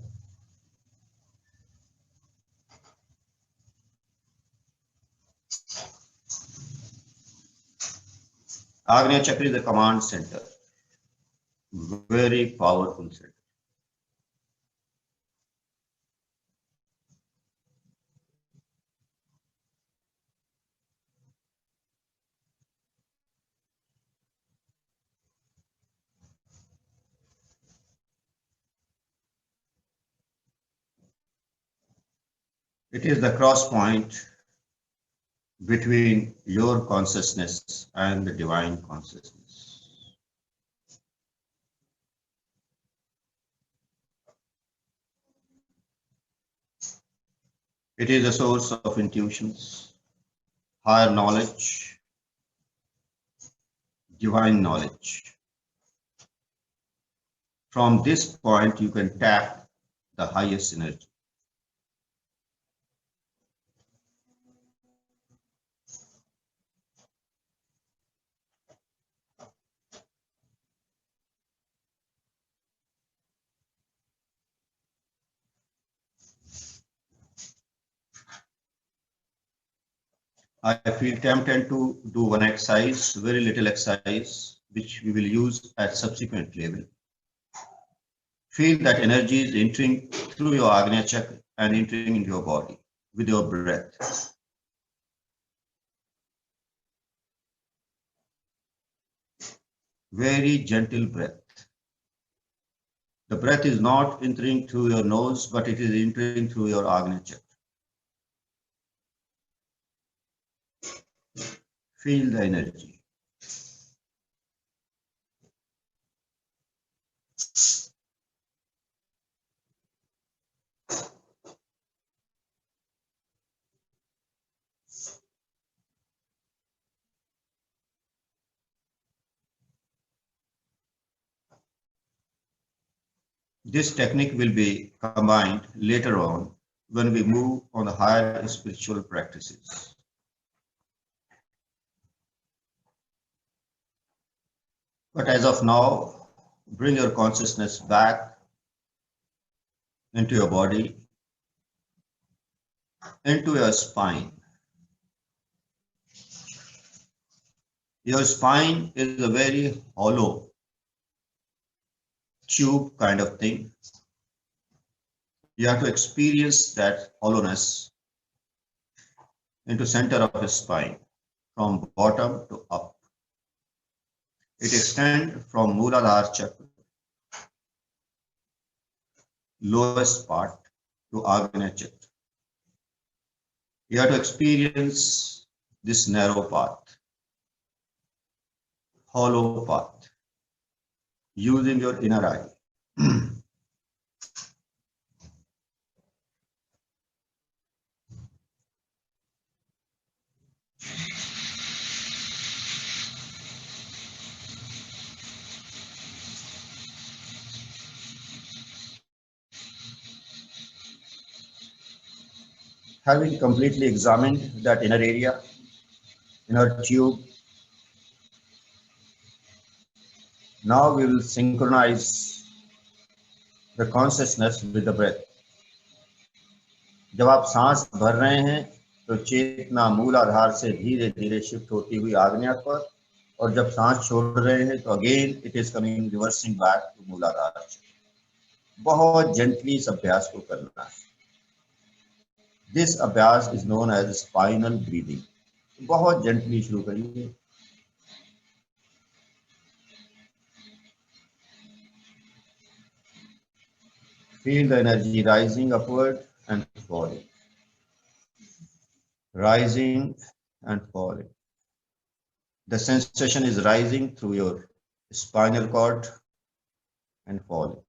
Agnya Chakra is the command center, very powerful center. It is the cross point between your consciousness and the divine consciousness. It is a source of intuitions, higher knowledge, divine knowledge. From this point, you can tap the highest energy. I feel tempted to do one exercise, very little exercise, which we will use at subsequent level. Feel that energy is entering through your Agnya Chakra and entering into your body with your breath. Very gentle breath. The breath is not entering through your nose, but it is entering through your Agnya Chakra. Feel the energy. This technique will be combined later on when we move on the higher spiritual practices. But as of now, bring your consciousness back into your body, into your spine. Your spine is a very hollow tube kind of thing. You have to experience that hollowness into center of the spine, from bottom to up. It extends from Mooladhara Chakra, lowest part, to Agnya Chakra. You have to experience this narrow path, hollow path, using your inner eye. Having completely examined that inner area, inner tube, now we will synchronize the consciousness with the breath. जब आप सांस भर रहे हैं तो चेतना मूलाधार से धीरे धीरे शिफ्ट होती हुई आग्नेय पर, और जब सांस छोड़ रहे हैं तो again it is coming reversing back to Muladhara. बहुत जेंटली इस अभ्यास को करना है। दिस अभ्यास is known as spinal breathing. बहुत जेंटली शुरू करिए। Feel the energy rising upward and falling, rising and falling. The sensation is rising through your spinal cord and falling.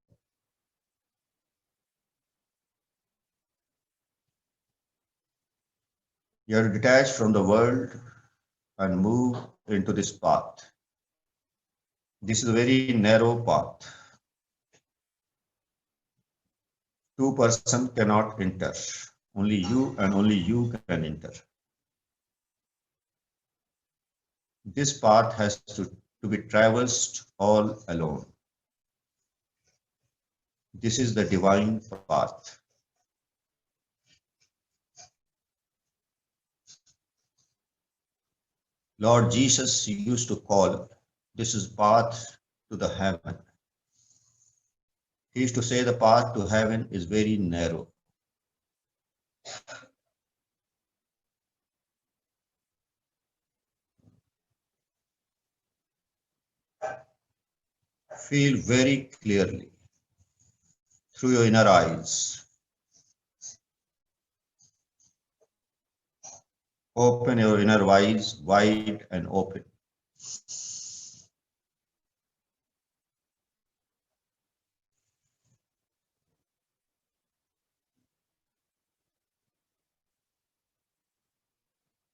You are detached from the world and move into this path. This is a very narrow path. Two persons cannot enter. Only you and only you can enter. This path has to be traversed all alone. This is the divine path. Lord Jesus used to call this is path to the heaven. He used to say the path to heaven is very narrow. Feel very clearly through your inner eyes. Open your inner eyes wide and open.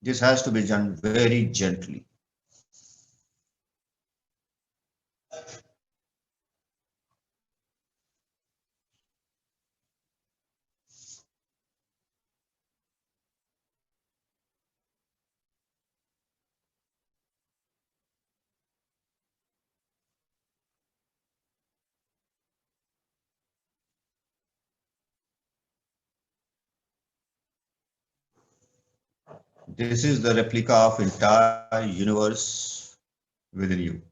This has to be done very gently. This is the replica of entire universe within you.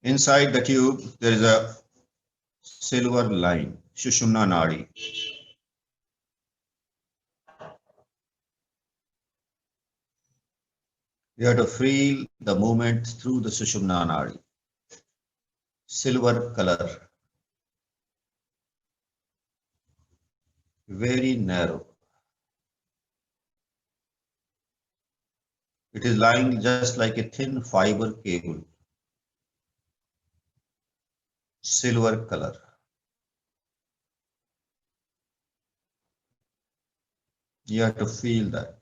Inside the tube, there is a silver line, Sushumna Nadi. You have to feel the movement through the Sushumna Nadi. Silver color, very narrow. It is lying just like a thin fiber cable. Silver color. You have to feel that.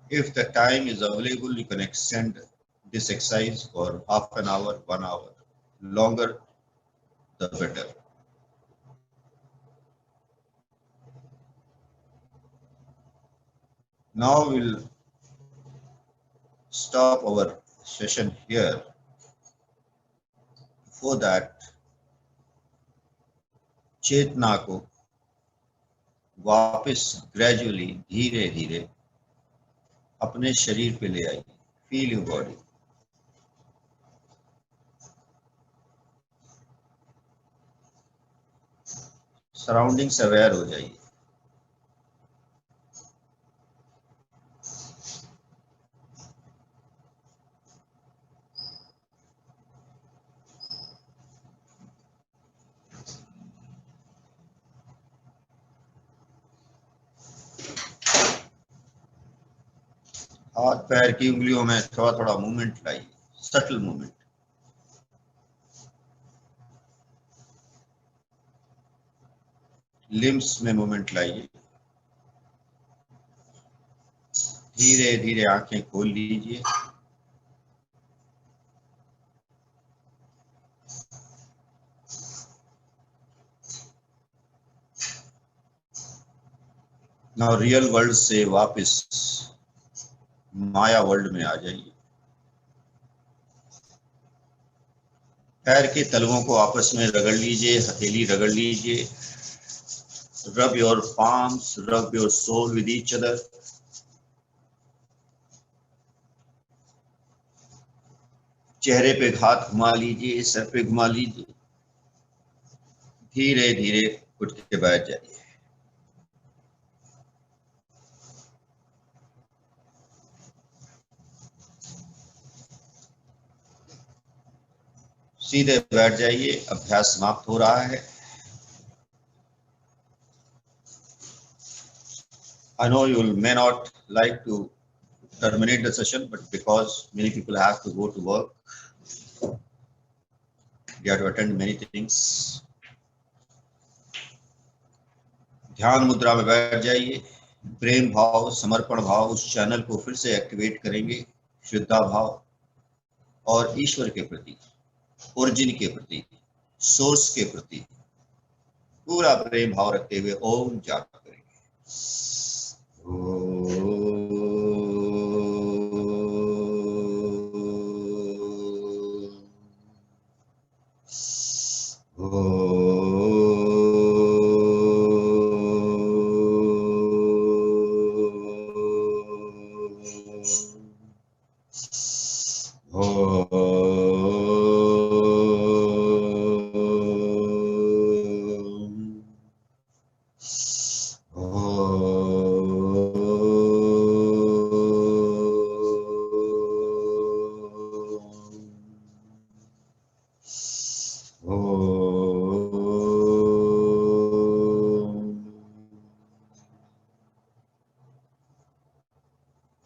If the time is available, you can extend this exercise for half an hour, 1 hour. Longer, the better. Now we'll stop our session here. Before that, चेतना को वापस gradually धीरे धीरे अपने शरीर पे ले आइए. Feel your body. Surrounding से अवेयर हो जाइए. हाथ पैर की उंगलियों में थोड़ा थोड़ा मूवमेंट लाइए. Subtle movement. लिम्स में मूवमेंट लाइए. धीरे धीरे आंखें खोल लीजिए. नाउ रियल वर्ल्ड से वापस माया वर्ल्ड में आ जाइए। पैर के तलवों को आपस में रगड़ लीजिए, हथेली रगड़ लीजिए। Rub your palms, rub your soul with each other. चेहरे पे हाथ घुमा लीजिए, सर पे घुमा लीजिए। धीरे धीरे उठ के बैठ जाइए। सीधे बैठ जाइए, अभ्यास समाप्त हो रहा है। I know you may not like to terminate the session, but because many people have to go to work, they have to attend many things. ध्यान मुद्रा में बैठ जाइए। प्रेम भाव, समर्पण भाव, उस चैनल को फिर से एक्टिवेट करेंगे। श्रद्धा भाव और ईश्वर के प्रति, ओरिजिन के प्रति, सोर्स के प्रति पूरा प्रेम भाव रखते हुए ओम जाप करेंगे।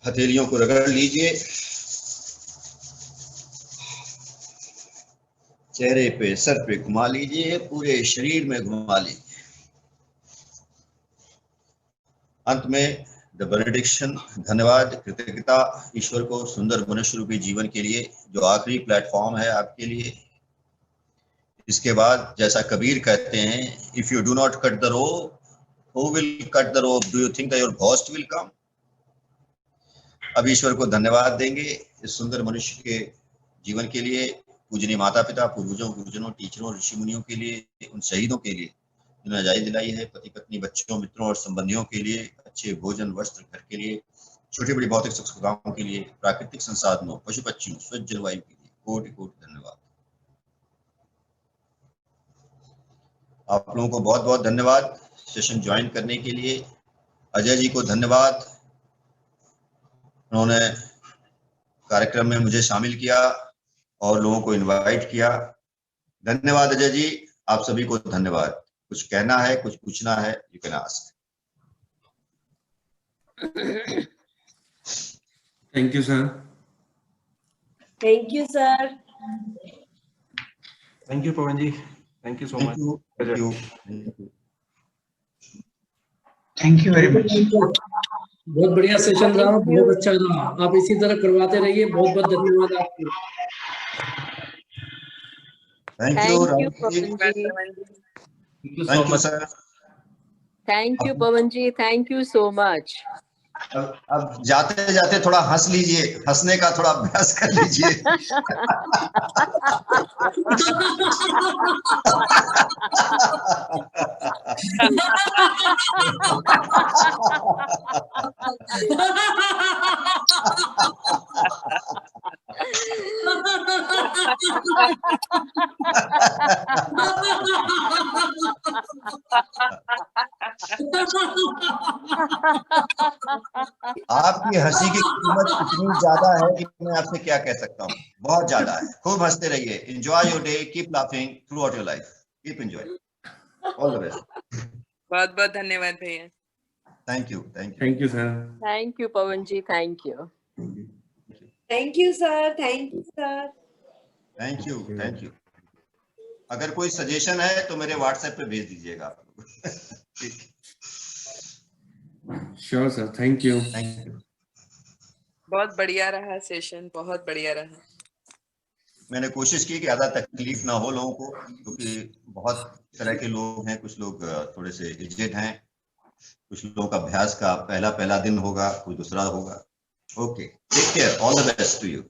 हथेलियों को रगड़ लीजिए, चेहरे पे, सर पे घुमा लीजिए, पूरे शरीर में घुमा लीजिए। अंत में द बेनेडिक्शन, धन्यवाद, कृतज्ञता ईश्वर को सुंदर मनुष्य रूपी जीवन के लिए, जो आखिरी प्लेटफॉर्म है आपके लिए। इसके बाद जैसा कबीर कहते हैं, if you do not cut the rope, who will cut the rope? Do you think that your ghost will come? अब ईश्वर को धन्यवाद देंगे इस सुंदर मनुष्य के जीवन के लिए, पूजनीय माता पिता, पूर्वजों, गुरुजनों, टीचरों, ऋषि मुनियों के लिए, उन शहीदों के लिए जिन्होंने आजादी दिलाई है, पति पत्नी, बच्चों, मित्रों और संबंधियों के लिए, अच्छे भोजन, वस्त्र, घर के लिए, छोटी बड़ी भौतिक सुख सुविधाओं के लिए, प्राकृतिक संसाधनों, पशु पक्षियों, स्वच्छ जलवायु के लिए कोटि कोटि धन्यवाद। आप लोगों को बहुत बहुत धन्यवाद सेशन ज्वाइन करने के लिए। अजय जी को धन्यवाद, उन्होंने कार्यक्रम में मुझे शामिल किया और लोगों को इनवाइट किया। धन्यवाद अजय जी, आप सभी को धन्यवाद। कुछ कहना है, कुछ पूछना है, you can ask. Thank you sir. Thank you sir. Thank you Pawan ji, thank you so much. Thank you very much. बहुत बढ़िया सेशन रहा, बहुत अच्छा रहा। आप इसी तरह करवाते रहिए। बहुत बहुत धन्यवाद आपको। Thank you sir. Thank you Pawan ji, thank you so much. अब जाते जाते थोड़ा हंस लीजिए, हंसने का थोड़ा अभ्यास कर लीजिए। आपकी हंसी की कीमत इतनी ज्यादा है कि मैं आपसे क्या कह सकता हूँ, बहुत ज्यादा है। खूब हंसते रहिए। Enjoy your day, keep laughing throughout your life, keep enjoy. All the best. बहुत बहुत धन्यवाद भैया। Thank you, thank you, thank you sir. Thank you Pawan ji, thank you. Thank you sir, thank you sir. Thank you, thank you. अगर कोई suggestion है तो मेरे WhatsApp पे भेज दीजिएगा आप लोग। ठीक, sure sir, thank you. Thank you. बहुत बढ़िया रहा सेशन, बहुत बढ़िया रहा। मैंने कोशिश की कि ज्यादा तकलीफ ना हो लोगों को, क्योंकि बहुत तरह के लोग हैं। कुछ लोग थोड़े से एजेड हैं, कुछ लोगों का अभ्यास का पहला दिन होगा, कोई दूसरा होगा। Okay. Take care. All the best to you.